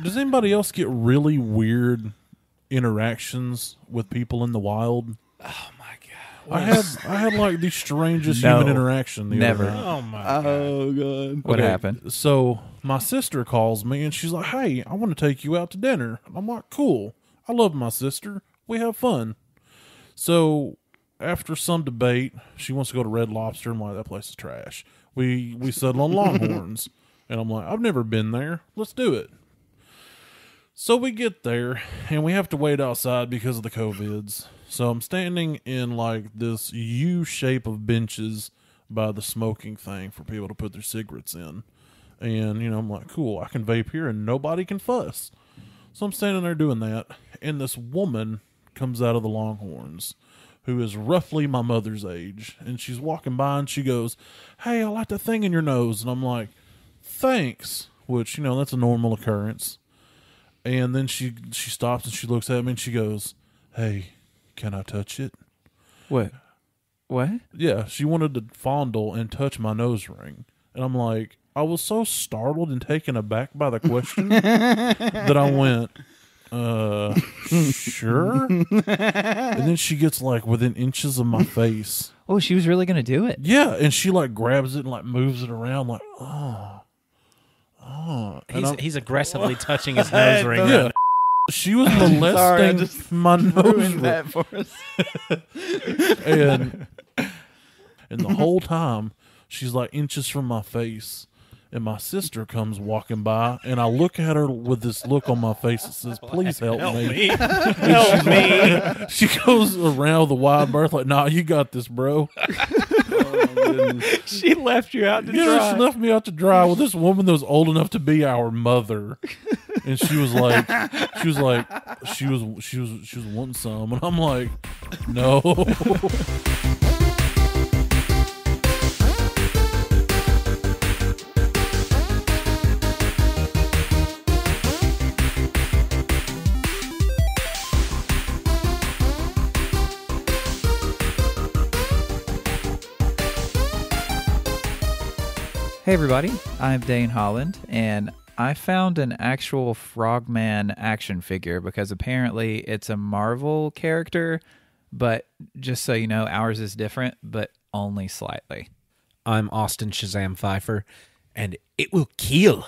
Does anybody else get really weird interactions with people in the wild? Oh my god! I had like the strangest human interaction. Never. Other night. Oh my god! Oh god. What happened? So my sister calls me and she's like, "Hey, I want to take you out to dinner." I'm like, "Cool. I love my sister. We have fun." So after some debate, she wants to go to Red Lobster. I'm like, "That place is trash." We settle on Longhorns, and I'm like, "I've never been there. Let's do it." So we get there, and we have to wait outside because of the COVIDs. So I'm standing in like this U shape of benches by the smoking thing for people to put their cigarettes in. And, I'm like, cool, I can vape here and nobody can fuss. So I'm standing there doing that, and this woman comes out of the Longhorns who is roughly my mother's age. And she's walking by and she goes, "Hey, I like that thing in your nose." And I'm like, "Thanks," which, that's a normal occurrence. And then she stops and she looks at me and she goes, "Hey, can I touch it?" What? Yeah, she wanted to fondle and touch my nose ring. And I'm like, I was so startled and taken aback by the question that I went, sure? And then she gets like within inches of my face. Oh, she was really going to do it? Yeah, and she like grabs it and like moves it around like, oh. He's aggressively touching his nose ring. Yeah. She was molesting my nose ring. That for us. And the whole time, she's like inches from my face. And my sister comes walking by, and I look at her with this look on my face that says, "Please help me. Help me. She goes around with a wide berth like, "Nah, you got this, bro." She left you out to Yeah, dry. she left me out to dry with this woman that was old enough to be our mother. And she was wanting some. And I'm like, no. Hey everybody, I'm Dane Holland, and I found an actual Frogman action figure because apparently it's a Marvel character, but just so you know, ours is different, but only slightly. I'm Austin Shazam Pfeiffer, and it will kill.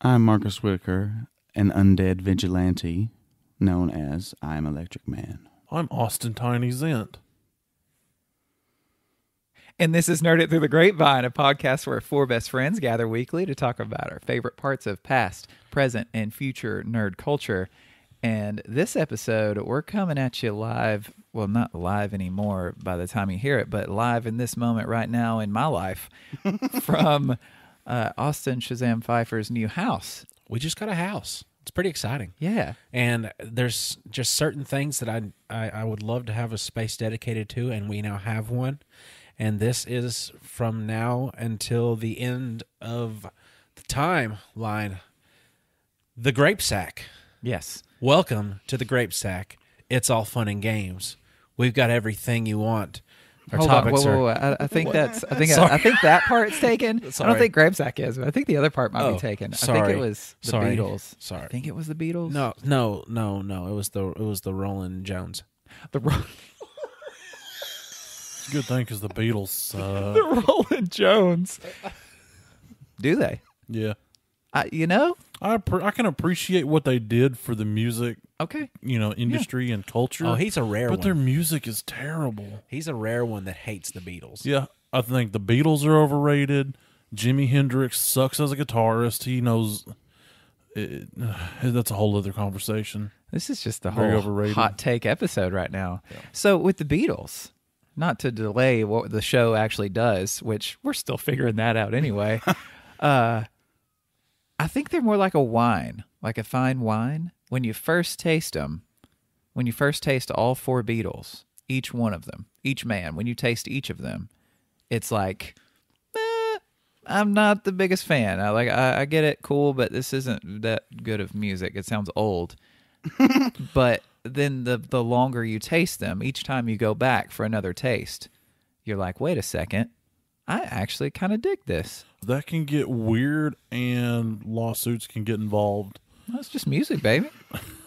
I'm Marcus Whitaker, an undead vigilante known as I'm Electric Man. I'm Austin Tiny Zent. And this is Nerd It Through the Grapevine, a podcast where four best friends gather weekly to talk about our favorite parts of past, present, and future nerd culture. And this episode, we're coming at you live. Well, not live anymore by the time you hear it, but live in this moment right now in my life from Austin Shazam Pfeiffer's new house. We just got a house. It's pretty exciting. Yeah. And there's just certain things that I would love to have a space dedicated to, and we now have one. And this is from now until the end of the timeline. The Grape Sack. Yes. Welcome to the Grape Sack. It's all fun and games. We've got everything you want. Our Hold on. topics Whoa. are... I think that's. I think Sorry. I think that part's taken. I Sorry. don't think Grapesack is, but I think the other part might Oh, be taken. I sorry. think it was the Sorry. Beatles. Sorry. I think it was the Beatles. No. It was the Rolling Jones. The It's a good thing because the Beatles, the Rolling Jones. Do they? yeah. I I can appreciate what they did for the music, Okay. industry and culture. Oh, he's a rare but one. their music is terrible. He's a rare one that hates the Beatles. Yeah, I think the Beatles are overrated. Jimi Hendrix sucks as a guitarist. He knows that's a whole other conversation. This is just the Very whole overrated. hot take episode right now. Yeah. So with the Beatles, not to delay what the show actually does, which we're still figuring that out anyway. I think they're more like a wine, like a fine wine. When you first taste them, when you first taste all four Beatles, each one of them, each man, when you taste each of them, it's like, I'm not the biggest fan. I get it, cool, but this isn't that good of music. It sounds old. But then the longer you taste them, each time you go back for another taste, you're like, wait a second, I actually kind of dig this. That can get weird, and lawsuits can get involved. That's just music, baby.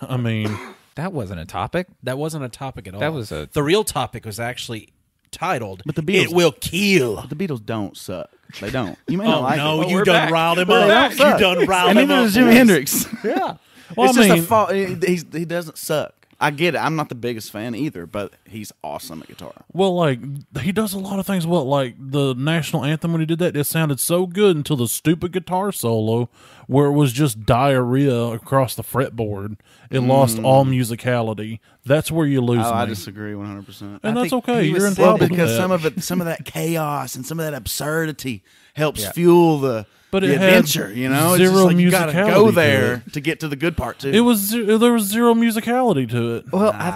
I mean, That wasn't a topic. That wasn't a topic at all. That was a... The real topic was actually titled, But the Beatles- It Will Kill. The Beatles don't suck. They don't. You may not like no, it. you we're done back. riled him They up. don't suck. You done riled And him neither up. does Jimi boys. Hendrix. yeah. Well, It's I just mean, a fault. He doesn't suck. I get it. I'm not the biggest fan either, but he's awesome at guitar. well, like he does a lot of things. Well, like the national anthem when he did that, it sounded so good until the stupid guitar solo, where it was just diarrhea across the fretboard. It lost all musicality. That's where you lose. I me. disagree 100%. and I that's think okay. he was You're saying- entitled to Because that. some of that chaos and some of that absurdity helps fuel the But it had adventure. You know, zero it's just like you gotta musicality go to there it. to get to the good part too. It was there was zero musicality to it. Well, I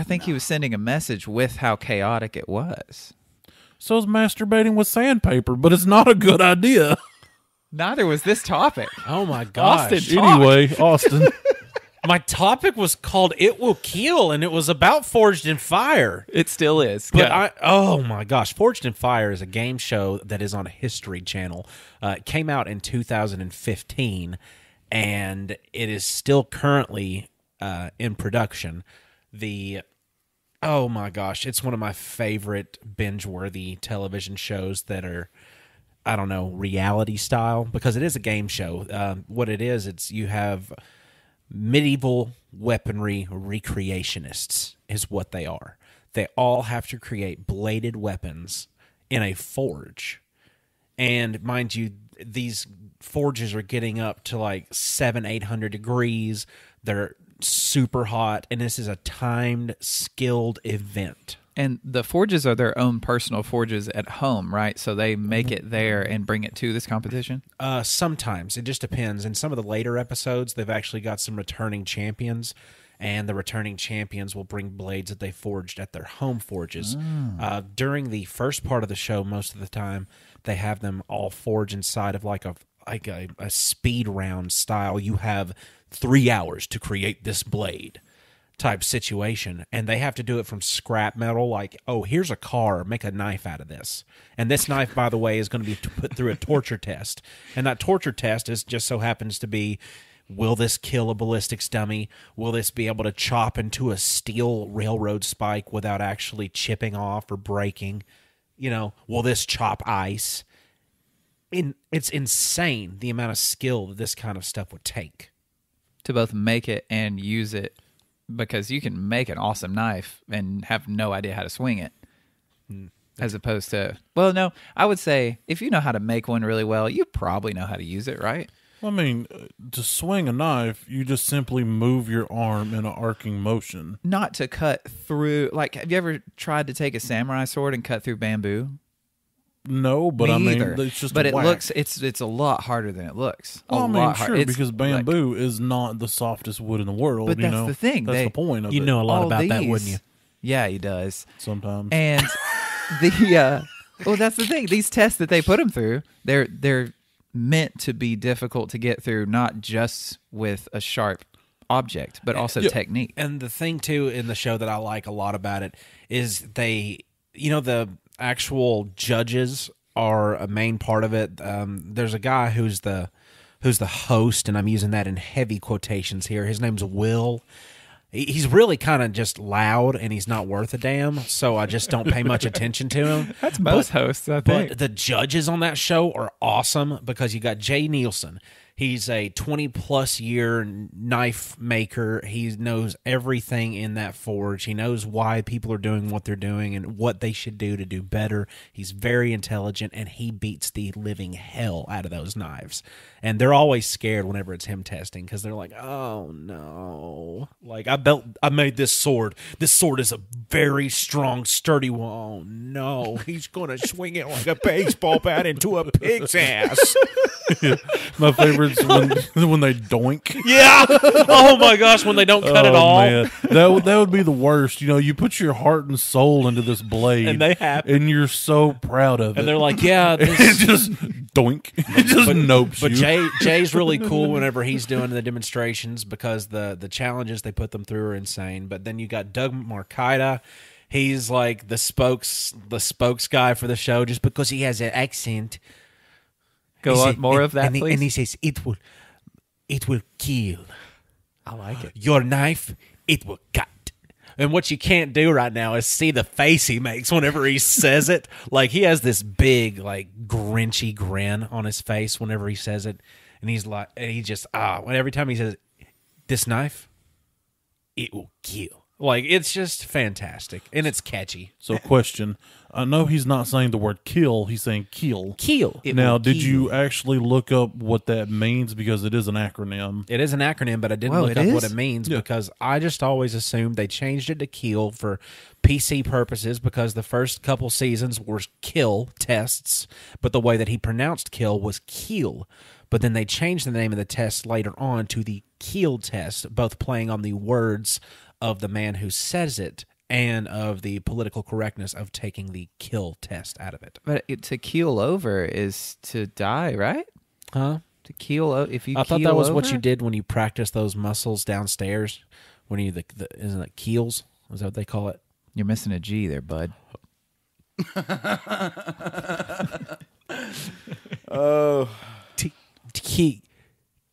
think he was sending a message with how chaotic it was. So is masturbating with sandpaper, but it's not a good idea. Neither was this topic. Oh my gosh. Austin, Anyway, Austin. My topic was called It Will Kill, and it was about Forged in Fire. It still is. But oh my gosh, Forged in Fire is a game show that is on History Channel. It came out in 2015, and it is still currently in production. Oh my gosh, it's one of my favorite binge-worthy television shows that are, I don't know, reality style, because it is a game show. What it is, it's you have medieval weaponry recreationists is what they are. They all have to create bladed weapons in a forge. And mind you, these forges are getting up to like 700-800 degrees. They're super hot, and this is a timed, skilled event. And the forges are their own personal forges at home, right? So they make it there and bring it to this competition? Sometimes. It just depends. In some of the later episodes, they've actually got some returning champions, and the returning champions will bring blades that they forged at their home forges. During the first part of the show, most of the time, they have them all forge inside of like a speed round style. You have 3 hours to create this blade type situation, and they have to do it from scrap metal. Like, oh, here's a car, make a knife out of this, and this knife, by the way, is going to be put through a torture test, and that torture test is just so happens to be, will this kill a ballistics dummy? Will this be able to chop into a steel railroad spike without actually chipping off or breaking? You know, will this chop ice? It's insane the amount of skill that this kind of stuff would take To both make it and use it, because you can make an awesome knife and have no idea how to swing it. As opposed to, well, no, I would say if you know how to make one really well, you probably know how to use it, right? I mean, to swing a knife, you just simply move your arm in an arcing motion. Not to cut through, like, have you ever tried to take a samurai sword and cut through bamboo? No, but Me I mean, either. it's just but a it whack. looks, it's a lot harder than it looks. Well, I a mean, lot sure, It's because bamboo is not the softest wood in the world. But you that's know? the thing. That's the point of You it. know a lot all about that, these- wouldn't you? Yeah, he does. Sometimes. And well, that's the thing. These tests that they put them through, they're meant to be difficult to get through, not just with a sharp object, but also technique. And the thing too in the show that I like a lot about it is they, you know, the actual judges are a main part of it. There's a guy who's the host, and I'm using that in heavy quotations here. His name's Will. He's really kind of just loud, and he's not worth a damn, so I just don't pay much attention to him. That's most hosts, I think. But the judges on that show are awesome, because you got Jay Nielsen. He's a 20-plus year knife maker. He knows everything in that forge. He knows why people are doing what they're doing and what they should do to do better. He's very intelligent, and he beats the living hell out of those knives. And they're always scared whenever it's him testing, because they're like, oh, no. Like, I made this sword. This sword is a very strong, sturdy one. Oh, no. He's going to swing it like a baseball bat into a pig's ass. My favorite's when they doink. Yeah. Oh my gosh, when they don't cut it all. Man. That would be the worst. You know, you put your heart and soul into this blade, And they have. and you're so proud of it. And they're like, yeah, it just doink. It just nopes but you. Jay's really cool whenever he's doing the demonstrations, because the challenges they put them through are insane. But then you got Doug Marcaida. He's like the spokes guy for the show, just because he has an accent. Go He on, said- more of that, and please. he says, it will. it will kill. I like it. Your knife, it will cut. And what you can't do right now is see the face he makes whenever he says it. Like, he has this big, like, grinchy grin on his face whenever he says it. And he's like, and he just, every time he says, this knife, it will kill. Like, it's just fantastic. And it's catchy. So, question. I know he's not saying the word kill. He's saying kill. Kill. Now, did you actually look up what that means? Because it is an acronym. It is an acronym, but I didn't look up what it means because I just always assumed they changed it to kill for PC purposes because the first couple seasons were kill tests, but the way that he pronounced kill was kill. But then they changed the name of the test later on to the kill test, both playing on the words of the man who says it and of the political correctness of taking the kill test out of it. But to keel over is to die, right? Huh? To keel over. If you I thought keel that was over? what you did when you practiced those muscles downstairs. When you isn't it keels? Is that what they call it? You're missing a G there, bud. Oh.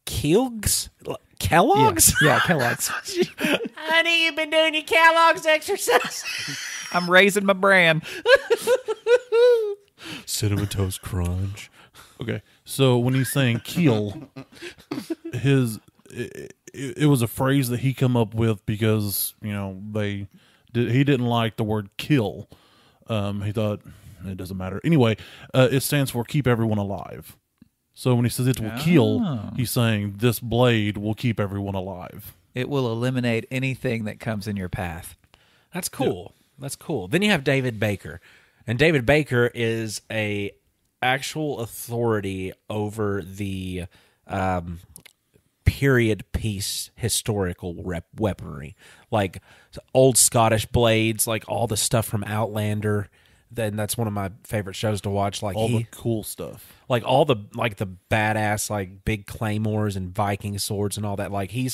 Keelgs? Kellogg's? Yeah, Kellogg's. Honey, you've been doing your Kellogg's exercise. I'm raising my brand. Cinnamon Toast Crunch. Okay, so when he's saying kill, it was a phrase that he come up with because he didn't like the word kill. He thought it doesn't matter anyway. It stands for keep everyone alive. So when he says it will kill, he's saying this blade will keep everyone alive. It will eliminate anything that comes in your path. That's cool. Yeah. That's cool. Then you have David Baker. And David Baker is a actual authority over the period piece historical weaponry. Like old Scottish blades, like all the stuff from Outlander. Then that's one of my favorite shows to watch. Like all the cool stuff, like all the badass like big claymores and Viking swords and all that. Like he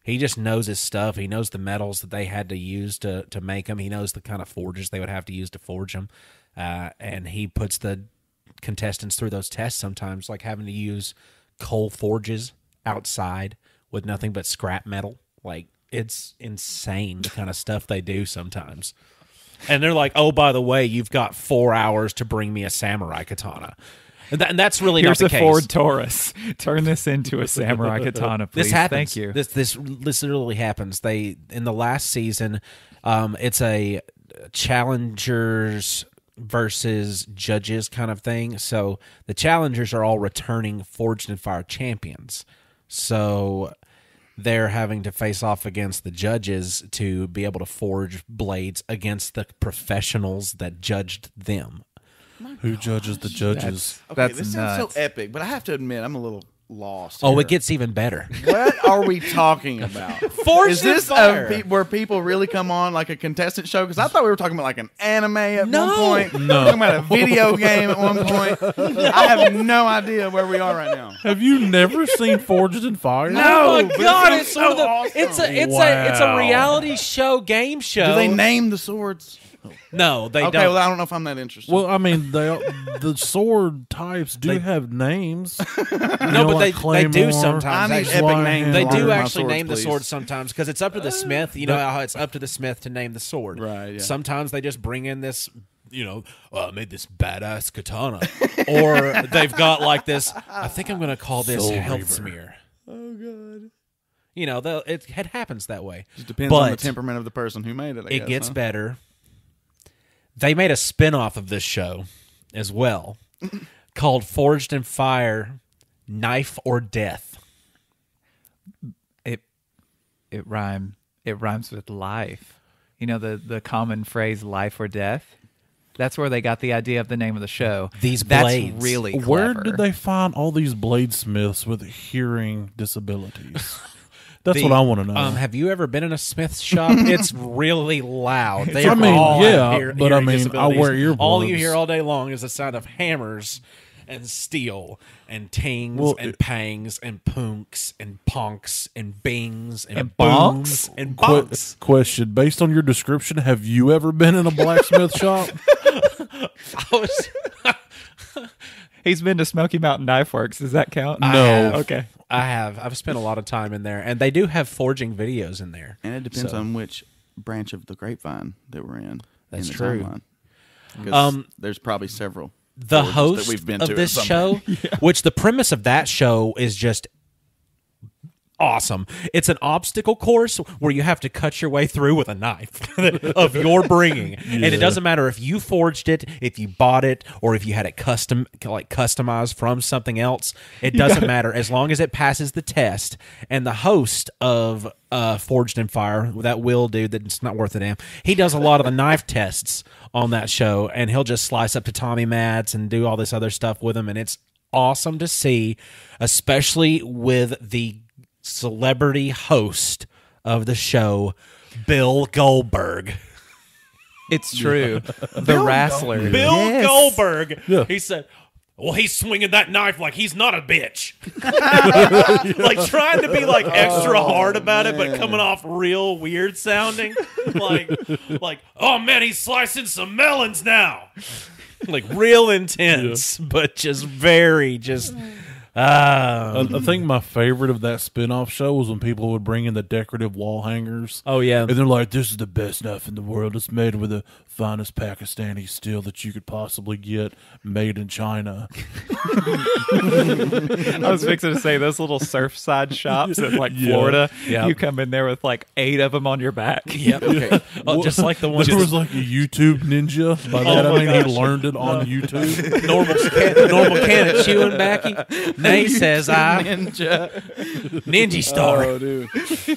just knows his stuff. He knows the metals that they had to use to make them. He knows the kind of forges they would have to use to forge them, and he puts the contestants through those tests sometimes, like having to use coal forges outside with nothing but scrap metal. Like it's insane the kind of stuff they do sometimes. And they're like, oh, by the way, you've got 4 hours to bring me a samurai katana. And that's really not the case. Here's a Ford Taurus. Turn this into a samurai katana, please. This happens. Thank you. This literally happens. In the last season, it's a challengers versus judges kind of thing. So the challengers are all returning Forged in Fire champions. So they're having to face off against the judges to be able to forge blades against the professionals that judged them. Who judges the judges? Okay, this sounds so epic, but I have to admit, I'm a little lost. Oh, here. it gets even better. What are we talking about? Forged in Fire. Where people really come on like a contestant show? Because I thought we were talking about like an anime at one point. No. Talking about a video game at one point. I have no idea where we are right now. Have you never seen Forged in Fire? No. Oh my but God! it It's sounds so so awesome. It's a reality show game show. Do they name the swords? No, they Okay, don't. well, I don't know if I'm that interested. Well, I mean, the sword types do have names. No, but they do sometimes. I need actually. epic names. They for do my actually swords, name the please. sword sometimes because it's up to the smith. You know how it's up to the smith to name the sword. Right, yeah. Sometimes they just bring in this, I made this badass katana. Or they've got like this, I think I'm going to call this Soul health Reaver. smear. Oh, God. It happens that way. Just depends on the But temperament of the person who made it, I it guess, gets huh? better. They made a spin-off of this show as well called Forged in Fire, Knife or Death. It rhymes with life. You know the common phrase life or death? That's where they got the idea of the name of the show. These That's blades. really clever. Where did they find all these bladesmiths with hearing disabilities? That's what I want to know. Have you ever been in a Smith's shop? It's really loud. They I mean, all yeah, have but I hearing mean, I disabilities. wear earbuds. All you hear all day long is the sound of hammers and steel and tings and pangs and punks and punks and bings and booms and bunks. Question: based on your description, have you ever been in a blacksmith shop? I was He's been to Smoky Mountain Knife Works. Does that count? No. Okay. I've spent a lot of time in there, and they do have forging videos in there. And it depends on which branch of the grapevine that we're in. That's in the true. timeline. 'Cause there's probably several. The forges host that we've been of to this at some point. show, which the premise of that show is just awesome. It's an obstacle course where you have to cut your way through with a knife of your bringing, and it doesn't matter if you forged it, if you bought it, or if you had it customized from something else. It doesn't matter as long as it passes the test. And the host of Forged in Fire, that Will dude that's not worth a damn, he does a lot of the knife tests on that show, and he'll just slice up to Tommy mats and do all this other stuff with them, and it's awesome to see, especially with the celebrity host of the show, Bill Goldberg. It's true. The wrestler. Bill Yes. Goldberg. Yeah. He said, well, he's swinging that knife like he's not a bitch. Like trying to be like extra hard about it, but coming off real weird sounding. Like, oh man, he's slicing some melons now. Like real intense, but just very I think my favorite of that spin-off show was when people would bring in the decorative wall hangers. Oh, yeah. And they're like, this is the best knife in the world. It's made with the finest Pakistani steel that you could possibly get, made in China. I was fixing to say those little surfside shops in like Florida. Yeah. You come in there with like 8 of them on your back. Yep. Okay. Just like the one. There was like a YouTube ninja. By that I my mean gosh. he learned it on YouTube. normal can of chewing backy. Nay says I. Ninja star. Oh, dude.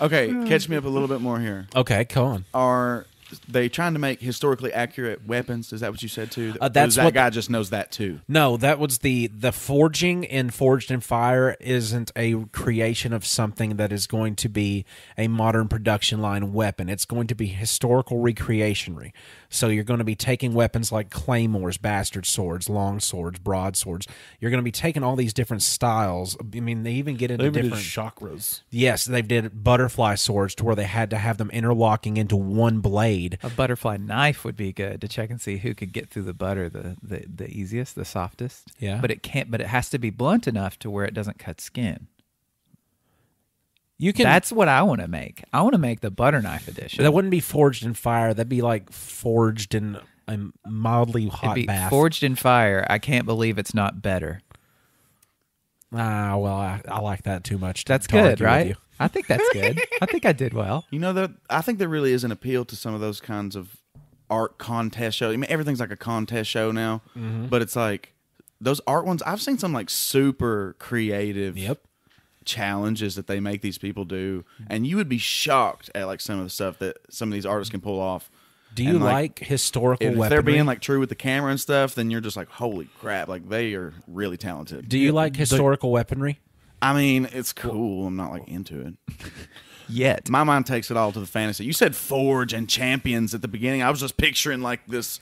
Okay, catch me up a little bit more here. Okay, come on. Are they trying to make historically accurate weapons? Is that what you said too? Or That's that what- guy just knows that too. No, that was the forging in Forged in Fire isn't a creation of something that is going to be a modern production line weapon. It's going to be historical recreationary. So you're going to be taking weapons like claymores, bastard swords, long swords, broadswords. You're going to be taking all these different styles. I mean, they even get into They even did different chakras. Yes, they did butterfly swords to where they had to have them interlocking into one blade. A butterfly knife would be good to check and see who could get through the butter the easiest, the softest. Yeah. But it can't. But it has to be blunt enough to where it doesn't cut skin. You can. That's what I want to make. I want to make the butter knife edition. That wouldn't be forged in fire. That'd be like forged in a mildly It'd hot be bath. forged in fire. I can't believe it's not better. Well, I like that too much. That's to argue good, with right? you. I think that's good. I think I did well. You know, I think there really is an appeal to some of those kinds of art contest shows. I mean, everything's like a contest show now, but it's like those art ones. I've seen some like super creative challenges that they make these people do, and you would be shocked at like some of the stuff that some of these artists can pull off. Do you And, like historical if weaponry? they're being like true with the camera and stuff, then you're just like, holy crap, like they are really talented. Do you like historical weaponry? I mean, it's cool. I'm not like into it. Yet. My mind takes it all to the fantasy. You said Forge and Champions at the beginning. I was just picturing like this,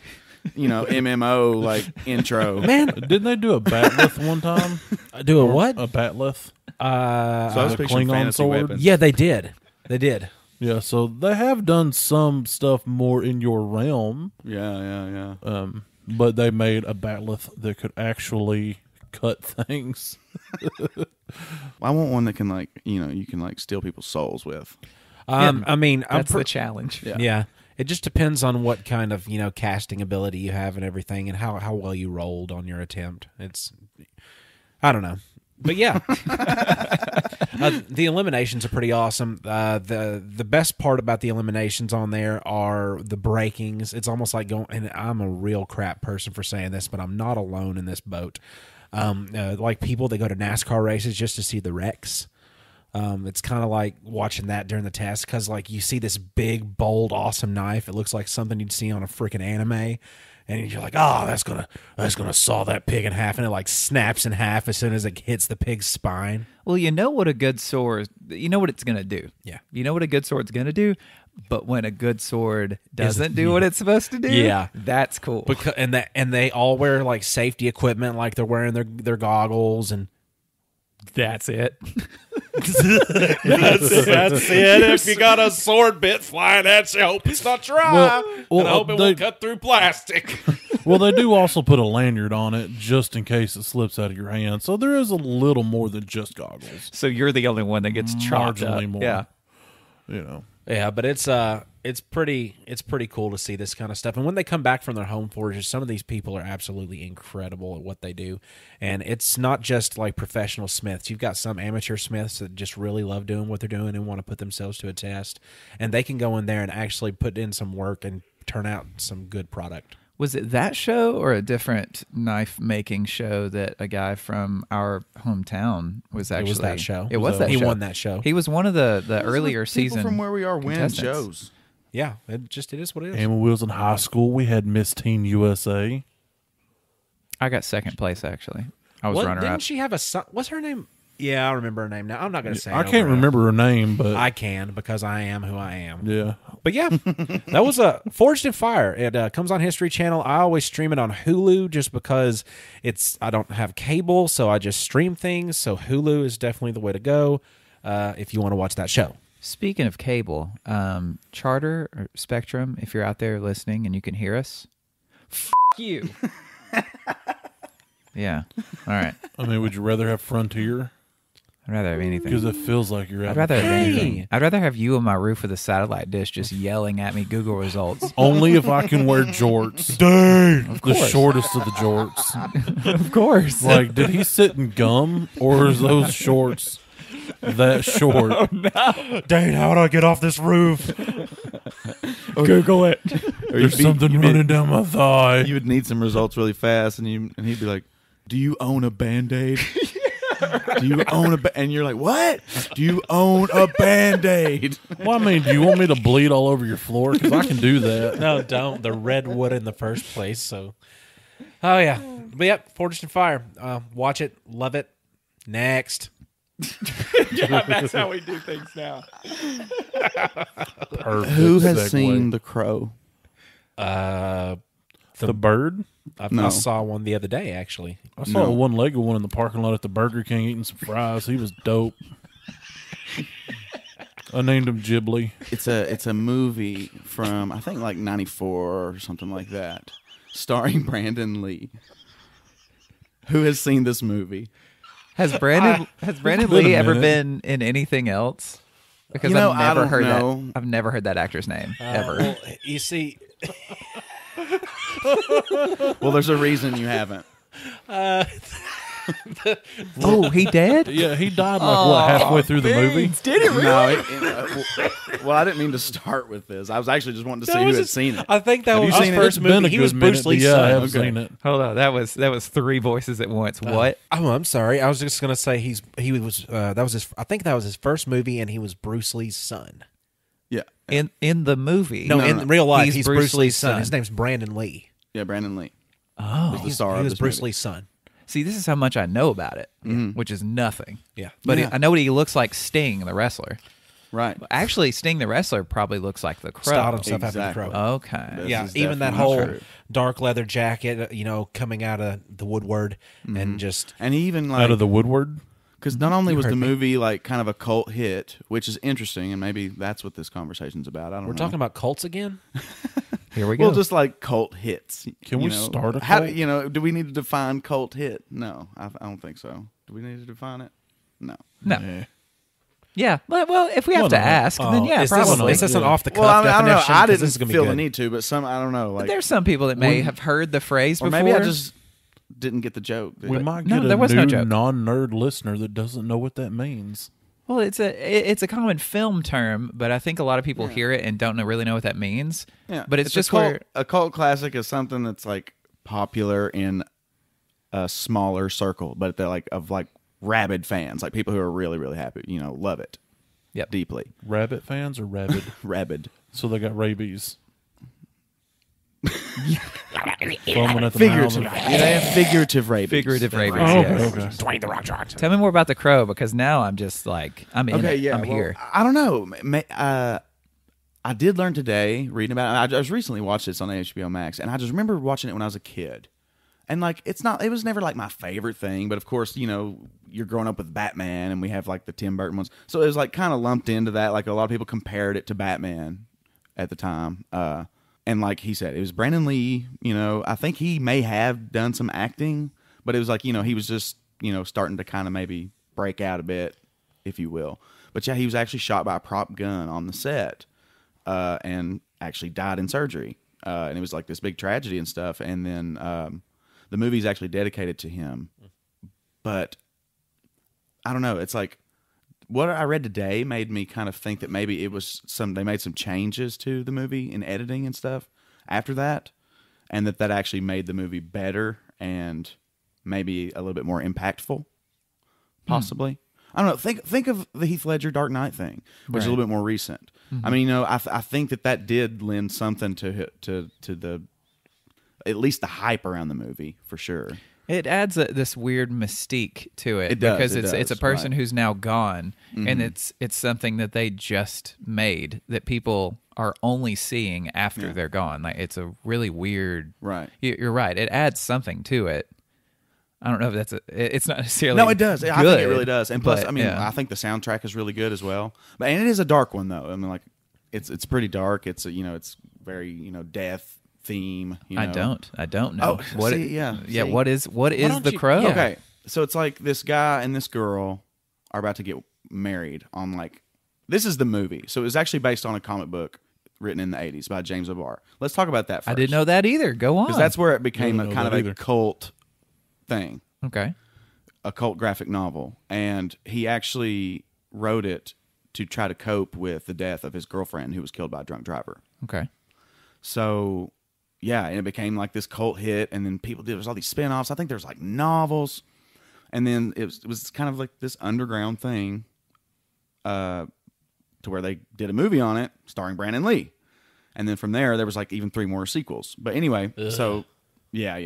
MMO like intro. Man, Didn't they do a batleth one time? do a what? A batleth? So I was the picturing Klingon fantasy sword? weapons. Yeah, they did. They did. Yeah, so they have done some stuff more in your realm, Yeah. but they made a batleth that could actually cut things. I want one that can like, you can like steal people's souls with. I mean, That's the challenge. Yeah. It just depends on what kind of, casting ability you have and everything and how well you rolled on your attempt. I don't know. But yeah. The eliminations are pretty awesome. The best part about the eliminations on there are the breakings. It's almost like going, and I'm a real crap person for saying this, but I'm not alone in this boat. Like people that go to NASCAR races just to see the wrecks. It's kind of like watching that during the test because, like, you see this big, bold, awesome knife. It looks like something you'd see on a freaking anime, and you're like, "Oh, that's gonna saw that pig in half," and it like snaps in half as soon as it hits the pig's spine. Well, you know what a good sword, you know what it's going to do. Yeah. You know what a good sword's going to do, but when a good sword doesn't do what it's supposed to do, Yeah. that's cool. Because and they all wear like safety equipment, like they're wearing their goggles and. That's it. That's it. If you got a sword bit flying at you, hope it's not dry. Well, and I hope it they- won't cut through plastic. Well, they do also put a lanyard on it just in case it slips out of your hand. So there is a little more than just goggles. So you're the only one that gets chopped up. Marginally more. Yeah. You know. Yeah, but it's pretty cool to see this kind of stuff. And when they come back from their home forges, some of these people are absolutely incredible at what they do. And it's not just like professional smiths. You've got some amateur smiths that just really love doing what they're doing and want to put themselves to a test. And they can go in there and actually put in some work and turn out some good product. Was it that show or a different knife making show that a guy from our hometown was actually? It was that show. It was that he show. won that show. He was one of the earlier People season from where we are win contestants. shows. Yeah, it is what it is. And when we was in high school, we had Miss Teen USA. I got second place actually. I was runner Didn't up. she have a son? What's her name? Yeah, I remember her name now. I'm not going to say. I it can't over remember her name, but I can because I am who I am. yeah. But yeah, that was a Forged in Fire. It comes on History Channel. I always stream it on Hulu just because I don't have cable, so I just stream things. So Hulu is definitely the way to go if you want to watch that show. Speaking of cable, Charter or Spectrum, if you're out there listening and you can hear us, you. Yeah. All right. I mean, would you rather have Frontier? I'd rather have anything. Because it feels like you're. I'd rather have Hey! anything. I'd rather have you on my roof with a satellite dish just yelling at me Google results. Only if I can wear jorts. Dude, the shortest of the jorts. Of course. Like, did he sit in gum, or is those shorts that short? Dane, how do I get off this roof? Google it. There's something running down my thigh. You would need some results really fast, and he'd be like, "Do you own a Band-Aid? Do you own and you're like, what? Do you own a Band-Aid? Well, I mean, do you want me to bleed all over your floor? Because I can do that. No, don't. The redwood in the first place. So, oh yeah, but yep, Forged in Fire. Watch it, love it. Next. Yeah, that's how we do things now. Perfect Who has segue. seen The Crow? the bird? No. I saw one the other day, actually. I saw No. a one-legged one in the parking lot at the Burger King eating some fries. He was dope. I named him Ghibli. It's a movie from I think like '94 or something like that, starring Brandon Lee. Who has seen this movie? Has Brandon been a Lee ever minute. been in anything else? Because You know, I've I never don't heard know. that. I've never heard that actor's name ever. Well, you see, Well, there's a reason you haven't. Oh, he dead? Yeah, he died halfway through the movie? Did it really? No, well, I didn't mean to start with this. I was actually just wanting to see who had seen it. I think that Have was you his seen it? first It's been movie. a He good was minute, Bruce but Lee's yeah, I son. have Okay. seen it. Hold on, that was three voices at once. What? Oh, I'm sorry. I was just gonna say he was that was his. I think that was his first movie, and he was Bruce Lee's son. Yeah, In the movie? No, in no. real life, he's Bruce Lee's Lee's son. son. His name's Brandon Lee. yeah, Brandon Lee. Oh, Was the star He of was this Bruce movie. Lee's son. see, this is how much I know about it, which is nothing. Yeah, But Yeah. I know what he looks like. Sting, the wrestler. Right. Actually, Sting, the wrestler, probably looks like the Crow. styled himself after the Exactly. Crow. Okay. This Yeah, is even that definitely whole true. dark leather jacket, coming out of the woodward and just And he even Out like of the Woodward? because not only was heard the me. movie like kind of a cult hit, which is interesting, and maybe that's what this conversation's about. I don't know. we're talking about cults again. Here we go. Well, just like cult hits. Can we start a How, cult? do we need to define cult hit? No, I don't think so. Do we need to define it? No. no. Yeah. Yeah. Well, if we have Well, to no. ask, then yeah, is, this, probably. is this an off the cuff Well, I don't know. definition? I 'Cause didn't this is gonna be feel good. the need to, but I don't know. Like, There's some people that may have heard the phrase or before. maybe I just didn't get the joke. We might No, get there a was no new joke. non-nerd listener that doesn't know what that means. Well, it's a common film term, but I think a lot of people hear it and don't really know what that means. Yeah, But it's just a cult, where a cult classic is something that's like popular in a smaller circle, but they're like of like rabid fans, like people who are really really happy, love it. Yep. Deeply Rabbit fans or rabid? rabid. So they got rabies. Foaming at the Figurative, mouth. they have figurative rabies. figurative rabies. Oh, yes. okay. Dwayne the Rock Johnson. Tell me more about the Crow because now I'm just like I'm in Okay, it. yeah, I'm well, here. I don't know. I did learn today reading about it. I just recently watched this on HBO Max, and I just remember watching it when I was a kid. And like, it was never like my favorite thing, but of course, you're growing up with Batman, and we have like the Tim Burton ones, so it was like kind of lumped into that. Like a lot of people compared it to Batman at the time, And like he said, it was Brandon Lee. You know, I think he may have done some acting, but it was like, you know, he was just, you know, starting to kind of maybe break out a bit, if you will. But yeah, he was actually shot by a prop gun on the set, and actually died in surgery. And it was like this big tragedy and stuff. And then the movie's actually dedicated to him. But I don't know. It's like what I read today made me kind of think that maybe it was they made some changes to the movie in editing and stuff after that, and that actually made the movie better and maybe a little bit more impactful, possibly. I don't know. Think of the Heath Ledger Dark Knight thing, which is a little bit more recent. I mean, you know, I think that did lend something to the at least the hype around the movie for sure. It adds this weird mystique to it, It does, because it it's a does, person right. who's now gone, and it's something that they just made that people are only seeing after they're gone. Like, it's a really weird. Right. You're right. It adds something to it. I don't know if it's not necessarily. No, it does. Good, I think it really does. And plus, but, I mean, yeah. I think the soundtrack is really good as well. And it is a dark one though. I mean, like it's pretty dark. It's it's very death theme. I don't know. Oh, see, yeah. Yeah. See? What is don't the you- Crow? yeah. Okay, so it's like this guy and this girl are about to get married on this is the movie. So it was actually based on a comic book written in the 80s by James O'Barr. Let's talk about that first. I didn't know that either. Go on. Because that's where it became I a didn't kind know of that a either. cult thing. okay. A cult graphic novel, and he actually wrote it to try to cope with the death of his girlfriend who was killed by a drunk driver. Okay. So, yeah, and it became like this cult hit, and then there was all these spin-offs. I think there's like novels, and then it was kind of like this underground thing to where they did a movie on it starring Brandon Lee. And then from there was like even 3 more sequels. But anyway, so yeah.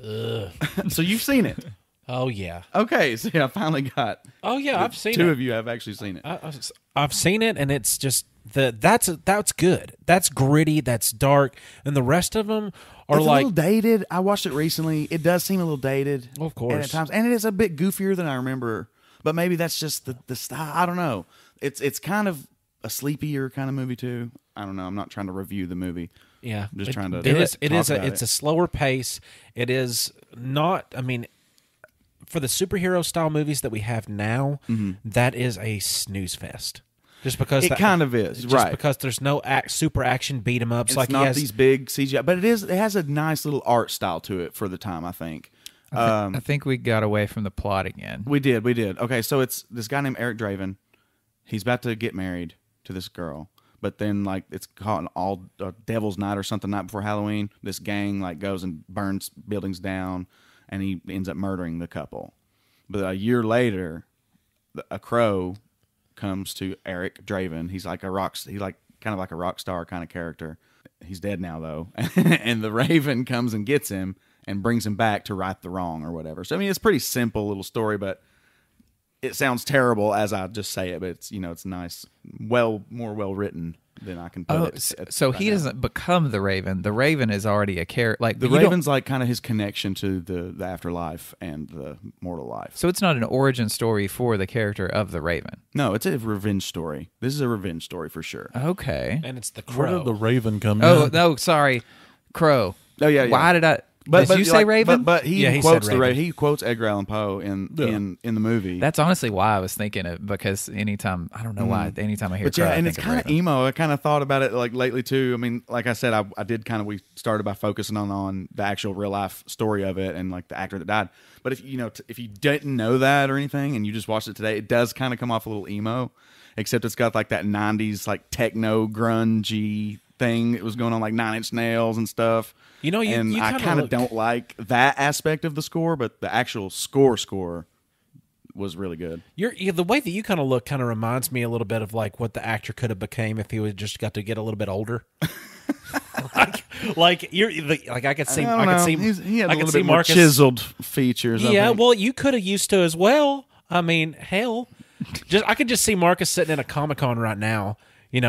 So you've seen it. Oh yeah. Okay, so yeah, I finally got. Oh yeah. I've seen 2 it. of you have actually seen it. I've seen it, and it's just that's good. That's gritty. That's dark, and the rest of them are It's a like little dated. I watched it recently. It does seem a little dated, Of course. and at times, and it is a bit goofier than I remember. But maybe that's just the style. I don't know. It's kind of a sleepier kind of movie too. I don't know. I'm not trying to review the movie. yeah. I'm just trying to. It's a slower pace. It is not. I mean, for the superhero style movies that we have now, that is a snooze fest. Just because It kind of is, just right. because there's no super action beat 'em ups It's like he not has. these big CGI, but it has a nice little art style to it for the time. I think. I think we got away from the plot again. We did. Okay, so it's this guy named Eric Draven. He's about to get married to this girl, but then it's called all Devil's Night or something, night before Halloween. This gang goes and burns buildings down, and he ends up murdering the couple. But a year later, a crow comes to Eric Draven. He's like he's like kind of like a rock star kind of character. He's dead now though, and the raven comes and gets him and brings him back to right the wrong or whatever. So I mean, it's a pretty simple little story, but it sounds terrible as I just say it. But it's it's nice, more well written than I can put it. So he doesn't become the Raven. The Raven is already a character. Like The Raven's like kind of his connection to the afterlife and the mortal life. So it's not an origin story for the character of the Raven. No, it's a revenge story. This is a revenge story for sure. Okay. and it's the Where crow. did the Raven come Oh in? no, sorry, Crow. Oh yeah. Why did I? Did you say Raven? But he Yeah, he quotes said the Raven. Raven. He quotes Edgar Allan Poe in the movie. That's honestly why I was thinking it, because anytime, I don't know why, anytime I hear But Crow, yeah, I and think it's of kind of Raven. emo. I kind of thought about it lately too. I mean, like I said, I did we started by focusing on the actual real life story of it and the actor that died. But if if you didn't know that or anything and you just watched it today, it does kind of come off a little emo, except it's got that 90s techno grungy thing. It was going on 9 Inch Nails and stuff. You I kinda kind of look- don't like that aspect of the score, but the actual score was really good. The way that you kind of look kind of reminds me a little bit of what the actor could have became if he would just got to get a little bit older. I could see, I don't I could know. see, He had I a could little see bit more Marcus. chiseled features. I Yeah, think. well, you could have used to as well. I mean, hell, I could just see Marcus sitting in a Comic-Con right now,